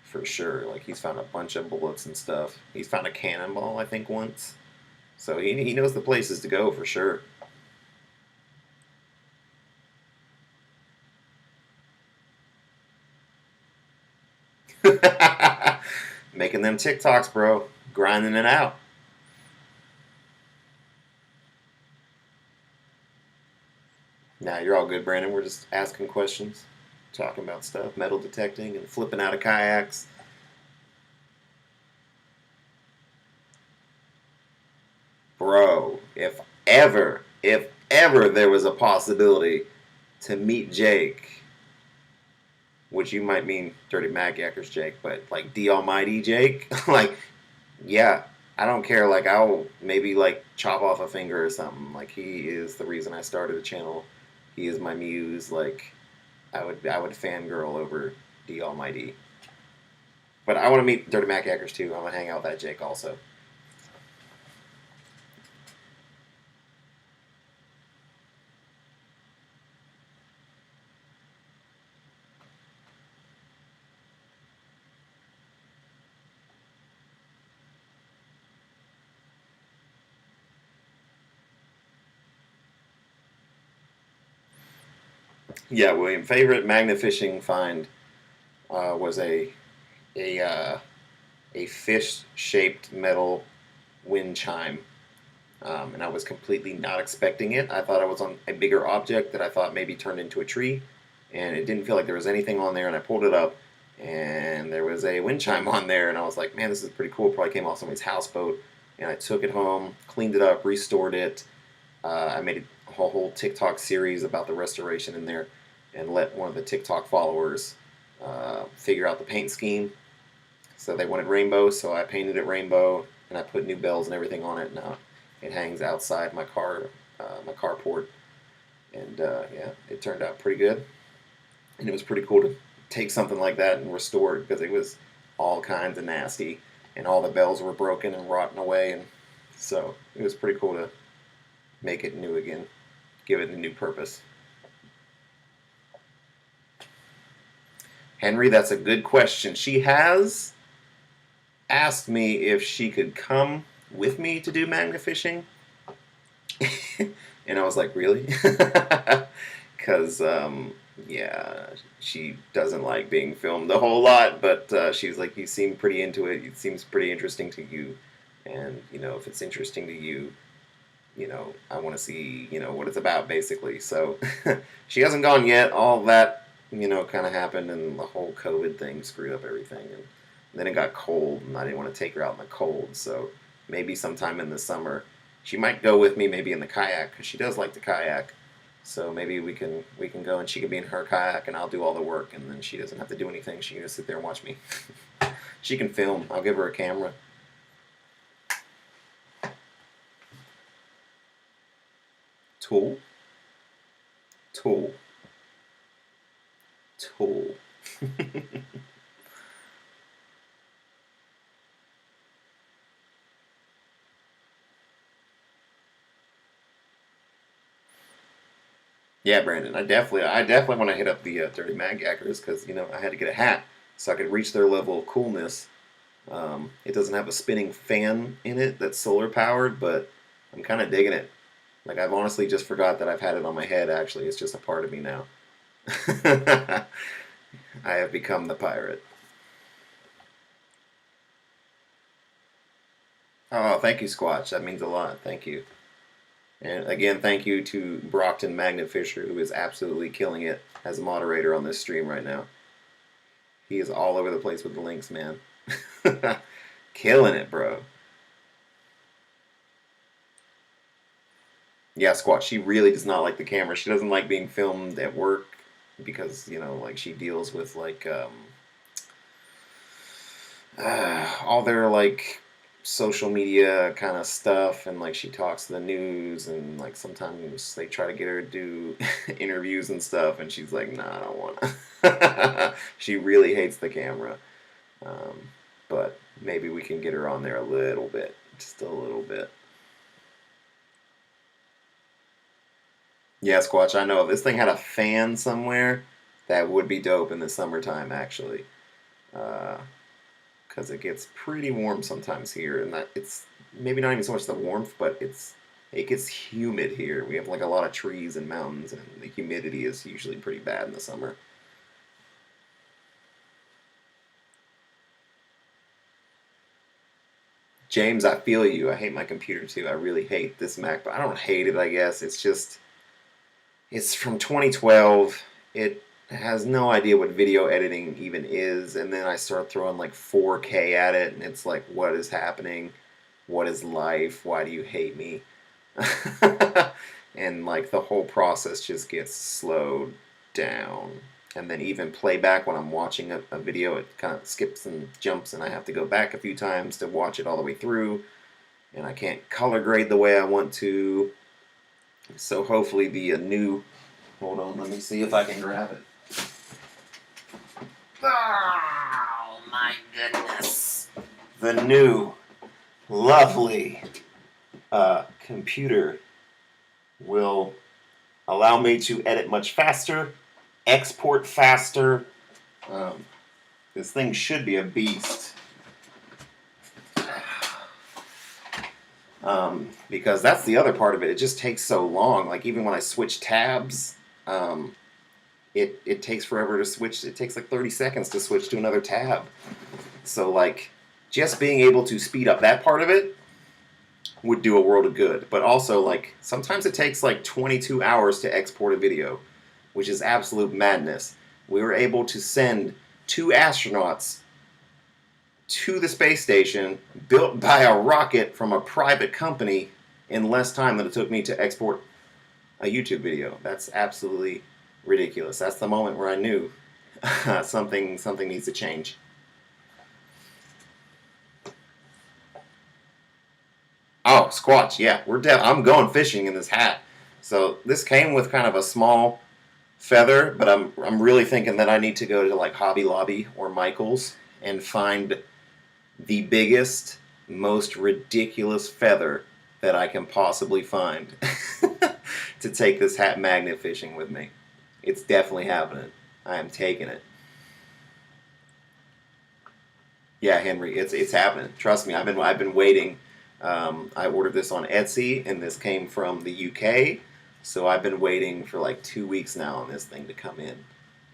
for sure. Like he's found a bunch of bullets and stuff. He's found a cannonball, I think, once. So he knows the places to go for sure. Making them TikToks, bro. Grinding it out. Now you're all good, Brandon. We're just asking questions, talking about stuff, metal detecting, and flipping out of kayaks. Bro, if ever there was a possibility to meet Jake, which you might mean Dirty Mac Yackers Jake, but like the Almighty Jake, like, yeah, I don't care. Like, I'll maybe like chop off a finger or something. Like, he is the reason I started the channel. He is my muse. Like, I would fangirl over the Almighty. But I want to meet Dirty Mac Yackers too. I want to hang out with that Jake also. Yeah, William. Favorite magnet fishing find was a uh, a fish shaped metal wind chime, and I was completely not expecting it. I thought I was on a bigger object that I thought maybe turned into a tree, and it didn't feel like there was anything on there. And I pulled it up, and there was a wind chime on there, and I was like, man, this is pretty cool. Probably came off somebody's houseboat. And I took it home, cleaned it up, restored it. I made a whole TikTok series about the restoration in there, and let one of the TikTok followers figure out the paint scheme. So they wanted rainbow, so I painted it rainbow, and I put new bells and everything on it. Now it hangs outside my carport, and yeah, it turned out pretty good. And it was pretty cool to take something like that and restore it because it was all kinds of nasty, and all the bells were broken and rotten away, and so it was pretty cool to make it new again, give it a new purpose. Henry, that's a good question. She has asked me if she could come with me to do magnet fishing, and I was like, really? Because Yeah, she doesn't like being filmed a whole lot, but she was like, "You seem pretty into it. It seems pretty interesting to you, and if it's interesting to you, I want to see, what it's about, basically." So she hasn't gone yet. All that, kind of happened, and the whole COVID thing screwed up everything, and then it got cold, and I didn't want to take her out in the cold. So maybe sometime in the summer, she might go with me, maybe in the kayak, because she does like to kayak. So maybe we can go and she can be in her kayak and I'll do all the work and then she doesn't have to do anything. She can just sit there and watch me. She can film. I'll give her a camera. Tool. Tool. Tool. Yeah, Brandon. I definitely want to hit up the Dirty Mag Yackers because I had to get a hat so I could reach their level of coolness. It doesn't have a spinning fan in it that's solar powered, but I'm kind of digging it. Like I've honestly just forgot that I've had it on my head. Actually, it's just a part of me now. I have become the pirate. Oh, thank you, Squatch. That means a lot. Thank you. And again, thank you to Brockton Magnet Fisher, who is absolutely killing it as a moderator on this stream right now. He is all over the place with the links, man. Killing it, bro. Yeah, Squatch, she really does not like the camera. She doesn't like being filmed at work because, like she deals with like all their like social media kind of stuff and like she talks to the news and like sometimes they try to get her to do interviews and stuff and she's like, nah, I don't want to. She really hates the camera. Um, but maybe we can get her on there a little bit, just a little bit. Yeah, Squatch, I know if this thing had a fan somewhere, that would be dope in the summertime actually. Uh, because it gets pretty warm sometimes here, and that it's maybe not even so much the warmth, but it gets humid here. We have like a lot of trees and mountains, and the humidity is usually pretty bad in the summer. James, I feel you. I hate my computer too. I really hate this Mac, but I don't hate it. I guess it's just it's from 2012. It has no idea what video editing even is, and then I start throwing like 4K at it, and it's like, what is happening? What is life? Why do you hate me? And like the whole process just gets slowed down. And then even playback when I'm watching a video, it kind of skips and jumps, and I have to go back a few times to watch it all the way through. And I can't color grade the way I want to. So hopefully the new. Hold on, let me see if I can grab it. Oh my goodness! The new lovely computer will allow me to edit much faster, export faster. Um, this thing should be a beast. Because that's the other part of it. It just takes so long. Like even when I switch tabs, it takes forever to switch. It takes like 30 seconds to switch to another tab. So like just being able to speed up that part of it would do a world of good. But also like sometimes it takes like 22 hours to export a video, which is absolute madness. We were able to send 2 astronauts to the space station built by a rocket from a private company in less time than it took me to export a YouTube video. That's absolutely ridiculous. That's the moment where I knew something needs to change. Oh, Squatch, yeah, I'm going fishing in this hat. So this came with kind of a small feather, but I'm really thinking that I need to go to like Hobby Lobby or Michael's and find the biggest, most ridiculous feather that I can possibly find to take this hat magnet fishing with me. It's definitely happening. I am taking it. Yeah, Henry, it's happening. Trust me, I've been waiting. I ordered this on Etsy, and this came from the UK. So I've been waiting for like 2 weeks now on this thing to come in,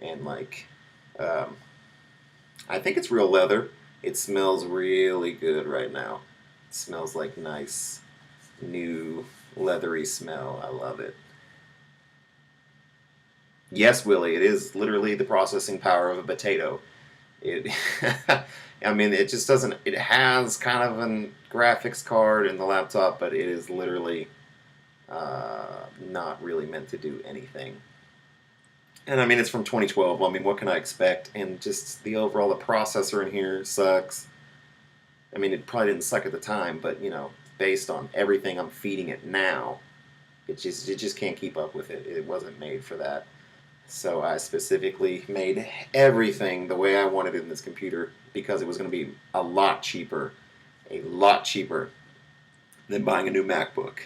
and like, um, I think it's real leather. It smells really good right now. It smells like nice, new, leathery smell. I love it. Yes, Willie, it is literally the processing power of a potato. It, I mean, it just doesn't. It has kind of a graphics card in the laptop, but it is literally not really meant to do anything. And I mean, it's from 2012. I mean, what can I expect? And just the overall, the processor in here sucks. I mean, it probably didn't suck at the time, but you know, based on everything I'm feeding it now, it just can't keep up with it. It wasn't made for that. So I specifically made everything the way I wanted it in this computer because it was going to be a lot cheaper than buying a new MacBook.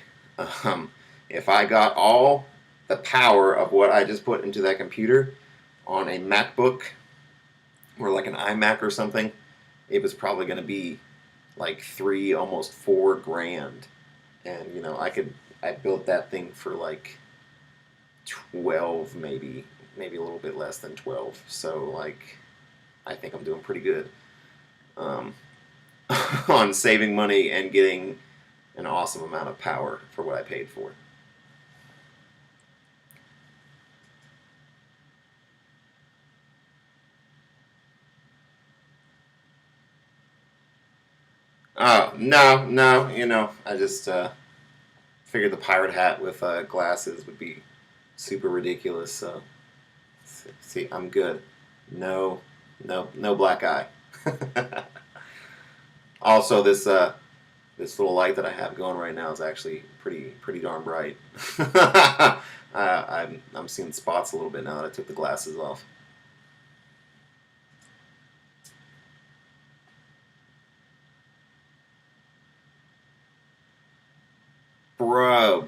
Um, if I got all the power of what I just put into that computer on a MacBook or like an iMac or something, it was probably going to be like three, almost $4 grand. And you know, I built that thing for like 12, maybe a little bit less than 12. So like, I think I'm doing pretty good um, on saving money and getting an awesome amount of power for what I paid for. Oh no, no, you know, I just figured the pirate hat with glasses would be super ridiculous. So see, I'm good. No, no black eye. Also, this little light that I have going right now is actually pretty darn bright. I'm seeing spots a little bit now that I took the glasses off. Bro,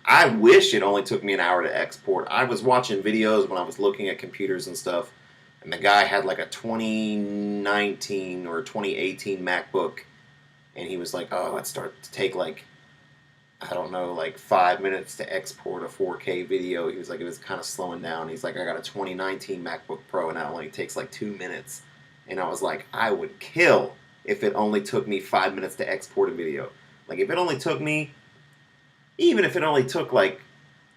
I wish it only took me an hour to export. I was watching videos when I was looking at computers and stuff, and the guy had like a 2019 or 2018 MacBook, and he was like, "Oh, it started to take like I don't know, like 5 minutes to export a 4K video." He was like, it was kind of slowing down. He's like, I got a 2019 MacBook Pro and it only takes like 2 minutes. And I was like, I would kill if it only took me 5 minutes to export a video. Like, if it only took me, even if it only took like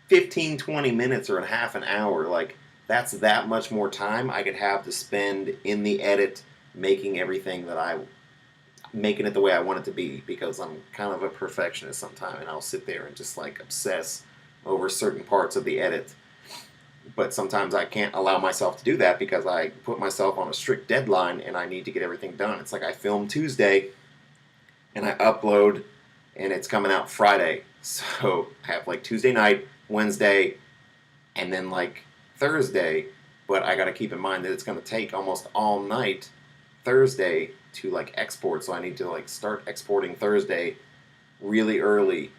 15, 20 minutes or a half an hour, like, that's that much more time I could have to spend in the edit making everything that I making it the way I want it to be because I'm kind of a perfectionist sometimes and I'll sit there and just like obsess over certain parts of the edit. But sometimes I can't allow myself to do that because I put myself on a strict deadline and I need to get everything done. It's like I film Tuesday and I upload and it's coming out Friday. So I have like Tuesday night, Wednesday, and then like Thursday. But I got to keep in mind that it's going to take almost all night Thursday to like export, so I need to like start exporting Thursday really early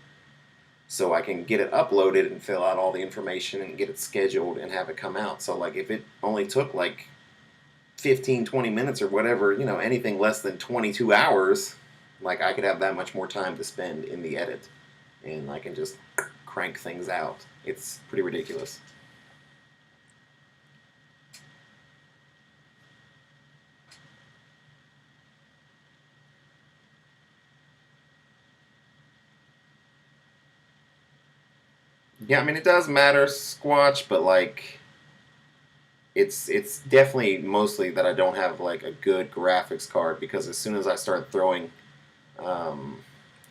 so I can get it uploaded and fill out all the information and get it scheduled and have it come out. So like if it only took like 15, 20 minutes or whatever, you know, anything less than 22 hours, like I could have that much more time to spend in the edit and I can just crank things out. It's pretty ridiculous. Yeah, I mean it does matter, Squatch, but like it's definitely mostly that I don't have like a good graphics card because as soon as I start throwing um,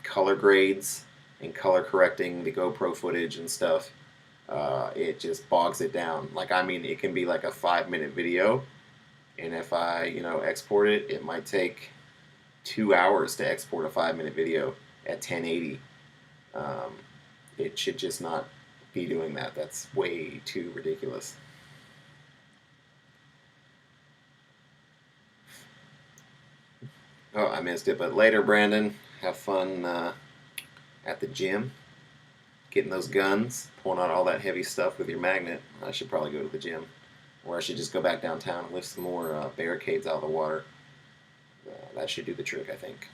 color grades and color correcting the GoPro footage and stuff, it just bogs it down. Like I mean, it can be like a 5 minute video, and if I export it, it might take 2 hours to export a 5 minute video at 1080. Um, it should just not be doing that. That's way too ridiculous. Oh, I missed it. But later, Brandon, have fun at the gym, getting those guns, pulling out all that heavy stuff with your magnet. I should probably go to the gym. Or I should just go back downtown and lift some more barricades out of the water. That should do the trick, I think.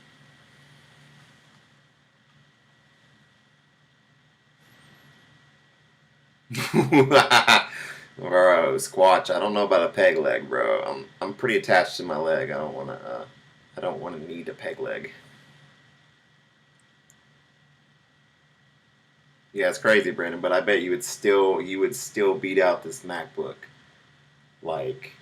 Bro, Squatch. I don't know about a peg leg, bro. I'm pretty attached to my leg. I don't wanna need a peg leg. Yeah, it's crazy, Brandon. But I bet you would still beat out this MacBook. Like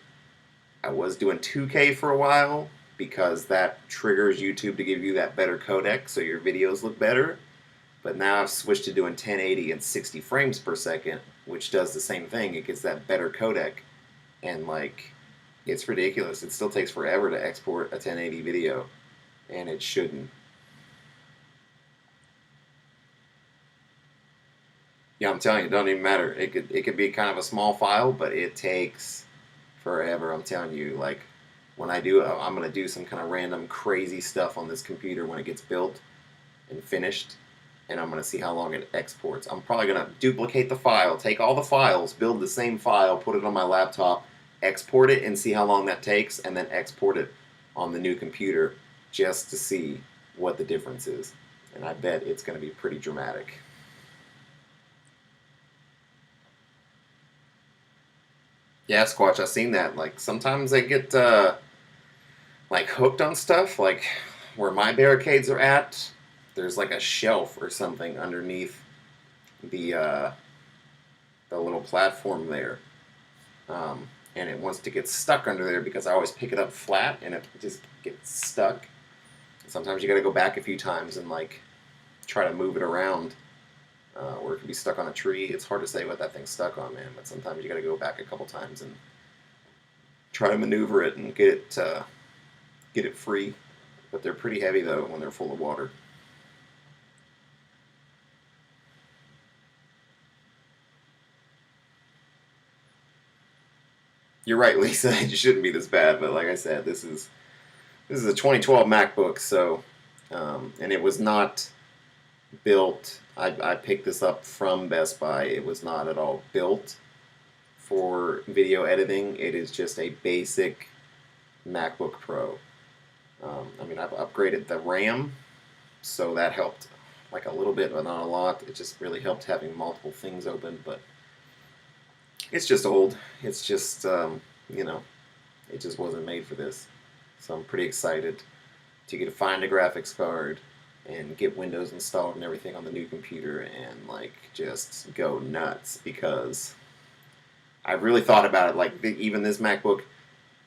I was doing 2K for a while because that triggers YouTube to give you that better codec, so your videos look better. But now I've switched to doing 1080 and 60 frames per second, which does the same thing. It gets that better codec, and like, it's ridiculous. It still takes forever to export a 1080 video, and it shouldn't. Yeah, I'm telling you, it doesn't even matter. It could be kind of a small file, but it takes forever. I'm telling you, like when I do, I'm gonna do some kind of random crazy stuff on this computer when it gets built and finished, and I'm going to see how long it exports. I'm probably going to duplicate the file, take all the files, build the same file, put it on my laptop, export it, and see how long that takes, and then export it on the new computer just to see what the difference is. And I bet it's going to be pretty dramatic. Yeah, Squatch, I've seen that. Like sometimes they get like hooked on stuff, like where my barricades are at. There's like a shelf or something underneath the uh, the little platform there, and it wants to get stuck under there because I always pick it up flat and it just gets stuck. Sometimes you got to go back a few times and like try to move it around, or it could be stuck on a tree. It's hard to say what that thing's stuck on, man. But sometimes you got to go back a couple times and try to maneuver it and get it free. But they're pretty heavy though when they're full of water. You're right, Lisa. It shouldn't be this bad, but like I said, this is a 2012 MacBook, so and it was not built. I picked this up from Best Buy. It was not at all built for video editing. It is just a basic MacBook Pro. I mean, I've upgraded the RAM, so that helped like a little bit, but not a lot. It just really helped having multiple things open, but it's just old. It's just, you know, it just wasn't made for this. So I'm pretty excited to find a graphics card and get Windows installed and everything on the new computer and like just go nuts because I really thought about it. Like even this MacBook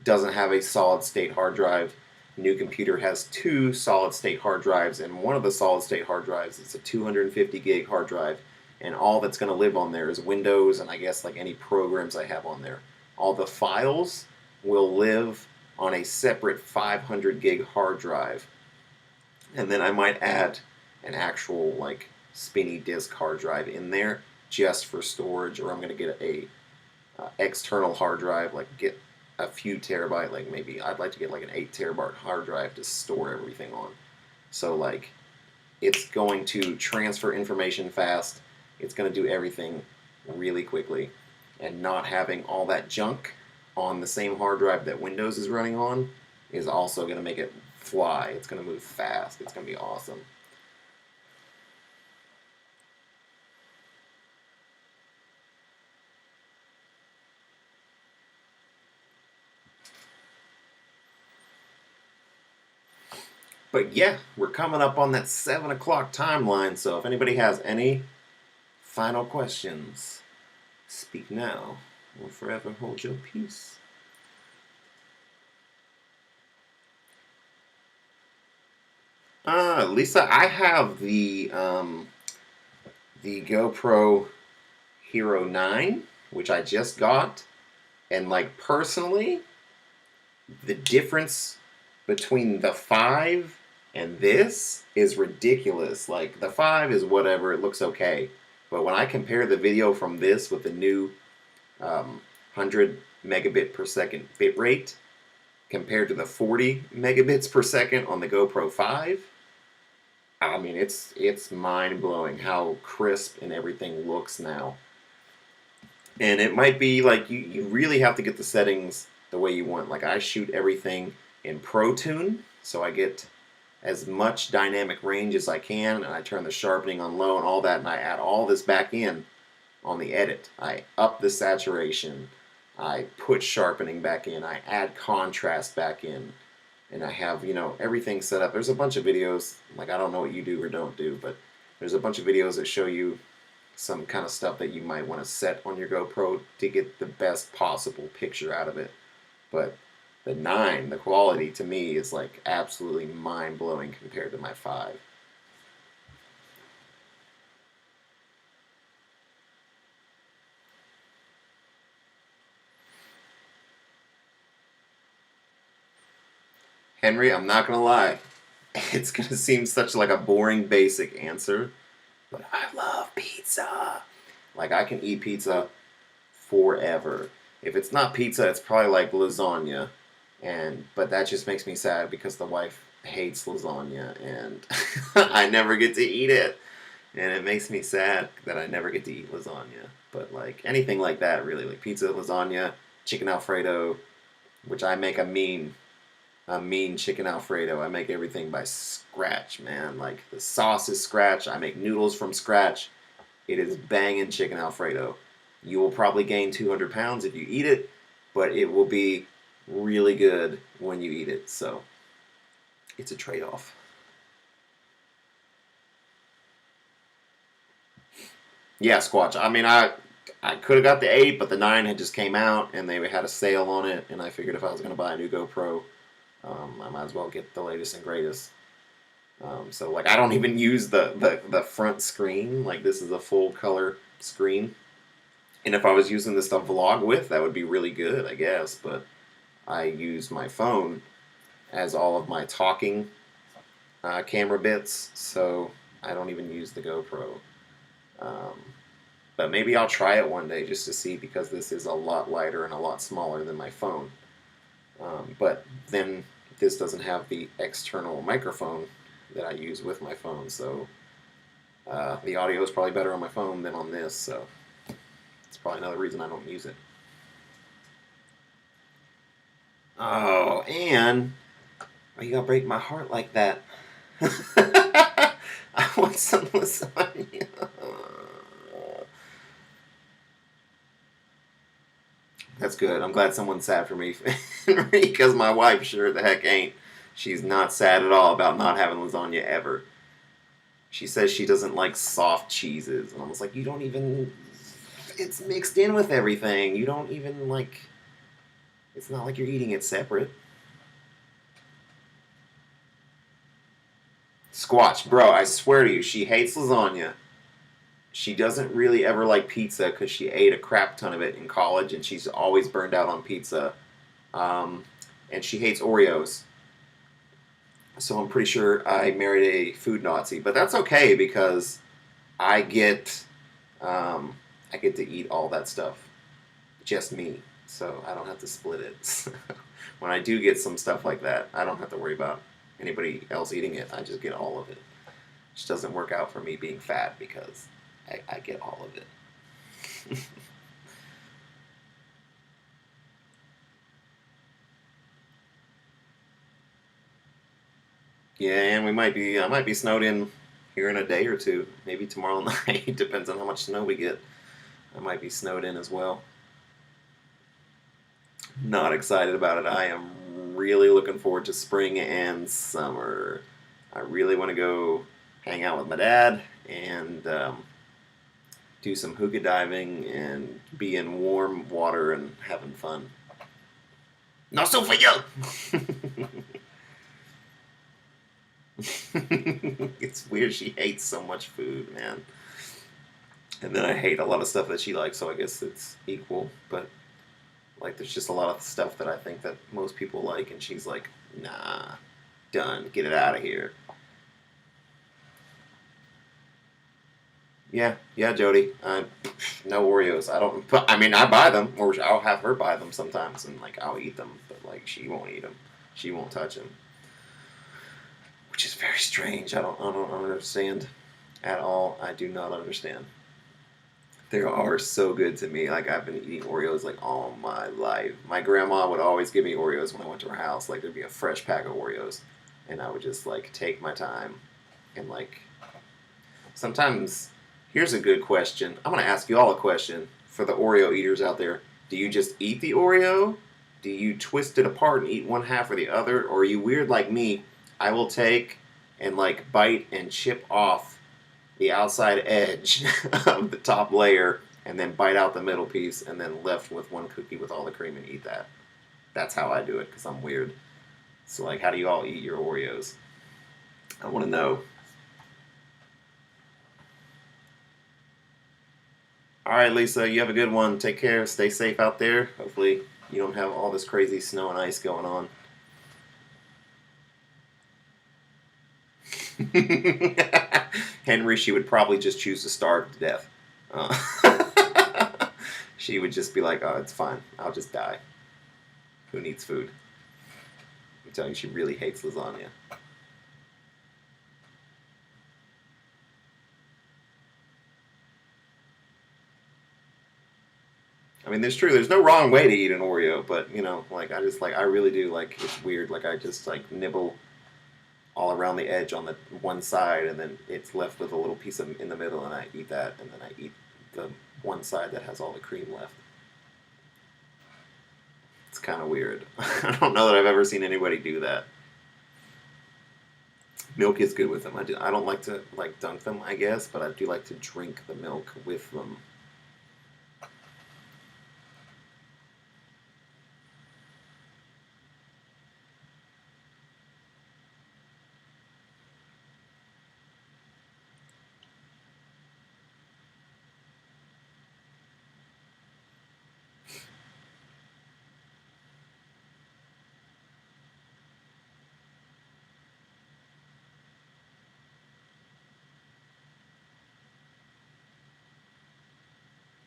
doesn't have a solid state hard drive. New computer has two solid state hard drives, and one of the solid state hard drives is a 250 gig hard drive, and all that's going to live on there is Windows and I guess like any programs I have on there. All the files will live on a separate 500 gig hard drive, and then I might add an actual like spinny disk hard drive in there just for storage, or I'm going to get a external hard drive, like get a few terabyte, like maybe I'd like to get like an 8 terabyte hard drive to store everything on. So like it's going to transfer information fast, it's going to do everything really quickly, and not having all that junk on the same hard drive that Windows is running on is also going to make it fly. It's going to move fast. It's going to be awesome. But yeah, we're coming up on that 7 o'clock timeline, so if anybody has any final questions, speak now or forever hold your peace. Lisa, I have the GoPro Hero 9, which I just got, and like personally, the difference between the 5 and this is ridiculous. Like the 5 is whatever, it looks okay. But when I compare the video from this with the new 100 megabit per second bit rate compared to the 40 megabits per second on the GoPro 5, I mean it's mind-blowing how crisp and everything looks now. And it might be like you really have to get the settings the way you want. Like I shoot everything in Pro Tune, so I get as much dynamic range as I can, and I turn the sharpening on low and all that, and I add all this back in on the edit. I up the saturation, I put sharpening back in, I add contrast back in, and I have, everything set up. There's a bunch of videos, like I don't know what you do or don't do, but there's a bunch of videos that show you some kind of stuff that you might want to set on your GoPro to get the best possible picture out of it. But the 9, the quality to me is like absolutely mind-blowing compared to my 5. Henry, I'm not gonna lie. It's gonna seem such like a boring, basic answer, but I love pizza. Like I can eat pizza forever. If it's not pizza, it's probably like lasagna, but that just makes me sad because the wife hates lasagna and I never get to eat it, and it makes me sad that I never get to eat lasagna. But like anything like that, really, like pizza, lasagna, chicken Alfredo, which I make a mean chicken Alfredo. I make everything by scratch, man. Like the sauce is scratch. I make noodles from scratch. It is banging chicken Alfredo. You will probably gain 200 pounds if you eat it, but it will be really good when you eat it. So it's a trade-off. Yeah, Squatch. I mean, I could have got the 8, but the 9 had just came out, and they had a sale on it, and I figured if I was going to buy a new GoPro, I might as well get the latest and greatest. So, like, I don't even use the front screen. Like, this is a full-color screen. And if I was using this to vlog with, that would be really good, I guess. But I use my phone as all of my talking camera bits, so I don't even use the GoPro. But maybe I'll try it one day just to see, because this is a lot lighter and a lot smaller than my phone. But then this doesn't have the external microphone that I use with my phone, so the audio is probably better on my phone than on this, so it's probably another reason I don't use it. Oh, and why you gonna break my heart like that? I want some lasagna. That's good. I'm glad someone's sad for me, because my wife sure the heck ain't. She's not sad at all about not having lasagna ever. She says she doesn't like soft cheeses, and I was like, you don't even... It's mixed in with everything. You don't even, like... It's not like you're eating it separate. Squatch, bro, I swear to you, she hates lasagna. She doesn't really ever like pizza because she ate a crap ton of it in college, and she's always burned out on pizza. And she hates Oreos. So I'm pretty sure I married a food Nazi, but that's okay because I get to eat all that stuff, just me. So I don't have to split it. When I do get some stuff like that, I don't have to worry about anybody else eating it. I just get all of it. Which doesn't work out for me being fat because I get all of it. Yeah, and I might be snowed in here in a day or two. Maybe tomorrow night. Depends on how much snow we get. I might be snowed in as well. Not excited about it. I am really looking forward to spring and summer. I really want to go hang out with my dad and do some hookah diving and be in warm water and having fun. Not so for you! It's weird she hates so much food, man. And then I hate a lot of stuff that she likes, so I guess it's equal. But like, there's just a lot of stuff that I think that most people like, and she's like, nah, done, get it out of here. Yeah, Jody. No Oreos. I don't. I mean, I buy them, or I'll have her buy them sometimes, and like I'll eat them, but like she won't eat them. She won't touch them, which is very strange. I don't understand at all. I do not understand. They are so good to me. Like, I've been eating Oreos like all my life. My grandma would always give me Oreos when I went to her house. Like, there'd be a fresh pack of Oreos, and I would just like take my time and like sometimes Here's a good question. I'm going to ask you all a question for the Oreo eaters out there. Do you just eat the Oreo? Do you twist it apart and eat one half or the other? Or are you weird like me? I will take and like bite and chip off the outside edge of the top layer and then bite out the middle piece and then left with one cookie with all the cream and eat that. That's how I do it because I'm weird. So like, how do you all eat your Oreos? I want to know. All right, Lisa, you have a good one. Take care. Stay safe out there. Hopefully, you don't have all this crazy snow and ice going on. Henry, she would probably just choose to starve to death. She would just be like, oh, it's fine. I'll just die. Who needs food? I'm telling you, she really hates lasagna. I mean, there's no wrong way to eat an Oreo, but you know, like I really do like it's weird. Like I just like nibble all around the edge on the one side, and then it's left with a little piece in the middle, and I eat that, and then I eat the one side that has all the cream left. It's kind of weird. I don't know that I've ever seen anybody do that. Milk is good with them. I don't like to like dunk them, I guess, but I do like to drink the milk with them.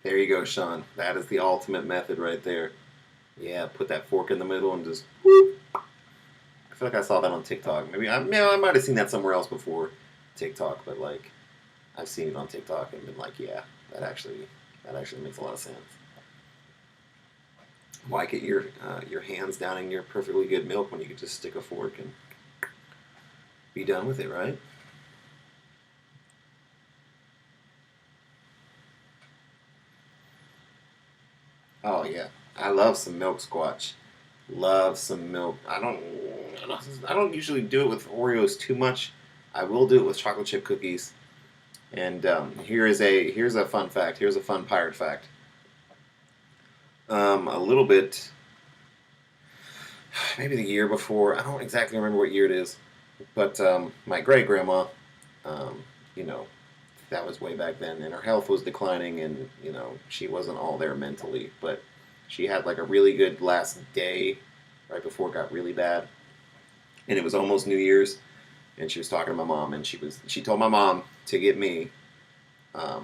There you go, Sean. That is the ultimate method right there. Yeah, put that fork in the middle and just whoop. I feel like I saw that on TikTok. Maybe I might have seen that somewhere else before TikTok, but like I've seen it on TikTok and been like, yeah, that actually makes a lot of sense. Why get your hands down in your perfectly good milk when you could just stick a fork and be done with it, right? Oh yeah, I love some milk squash. Love some milk. I don't usually do it with Oreos too much. I will do it with chocolate chip cookies. And here's a fun fact. Here's a fun pirate fact. A little bit, maybe the year before. I don't exactly remember what year it is, but my great grandma, um, you know, that was way back then, and her health was declining, and you know, she wasn't all there mentally, but she had like a really good last day right before it got really bad, and it was almost New Year's, and she was talking to my mom, and she told my mom to get me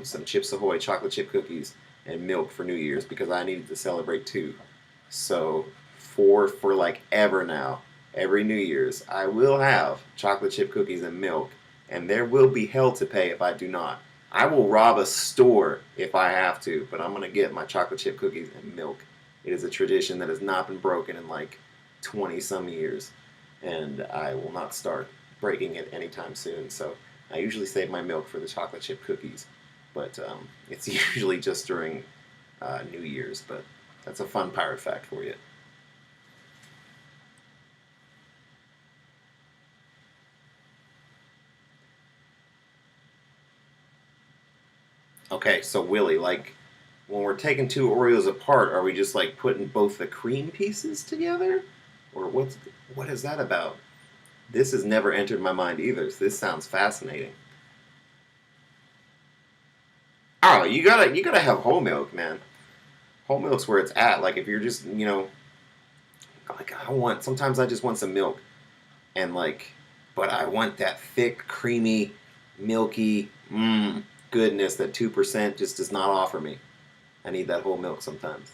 some Chips Ahoy chocolate chip cookies and milk for New Year's because I needed to celebrate too. So for like ever now, every New Year's, I will have chocolate chip cookies and milk, and there will be hell to pay if I do not. I will rob a store if I have to, but I'm gonna get my chocolate chip cookies and milk. It is a tradition that has not been broken in like 20 some years, and I will not start breaking it anytime soon. So I usually save my milk for the chocolate chip cookies, but it's usually just during New Year's. But that's a fun pirate fact for you. Okay, so Willie, like when we're taking two Oreos apart, are we just like putting both the cream pieces together, or what is that about? This has never entered my mind either. So this sounds fascinating. Oh, you gotta have whole milk, man. Whole milk's where it's at. Like if you're just like I want sometimes I just want some milk and like, but I want that thick, creamy, milky goodness that 2% just does not offer me. I need that whole milk sometimes.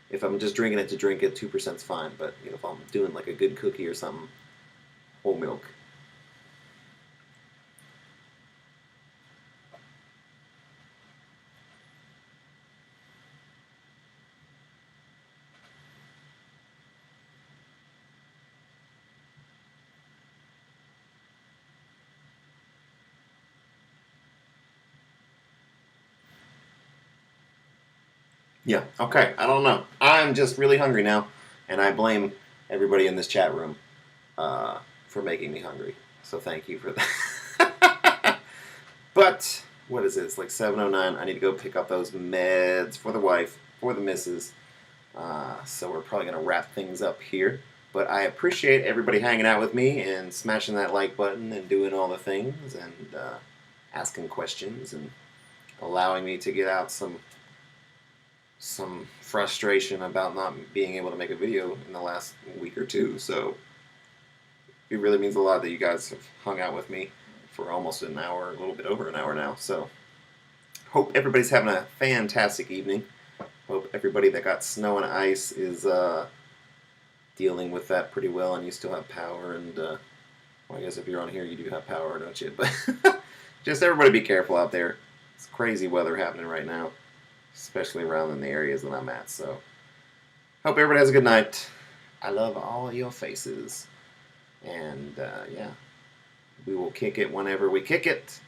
If I'm just drinking it to drink it, 2%'s fine. But you know, if I'm doing like a good cookie or something, whole milk. Yeah, okay, I don't know. I'm just really hungry now, and I blame everybody in this chat room for making me hungry. So thank you for that. But, what is it? It's like 7:09. I need to go pick up those meds for the wife, for the missus. So we're probably going to wrap things up here. But I appreciate everybody hanging out with me and smashing that like button and doing all the things and asking questions and allowing me to get out some frustration about not being able to make a video in the last week or two. So it really means a lot that you guys have hung out with me for almost an hour, a little bit over an hour now. So hope everybody's having a fantastic evening. Hope everybody that got snow and ice is dealing with that pretty well, and you still have power. And well, I guess if you're on here, you do have power, don't you? But just everybody be careful out there. It's crazy weather happening right now, especially around in the areas that I'm at. So hope everybody has a good night. I love all your faces. And yeah, we will kick it whenever we kick it.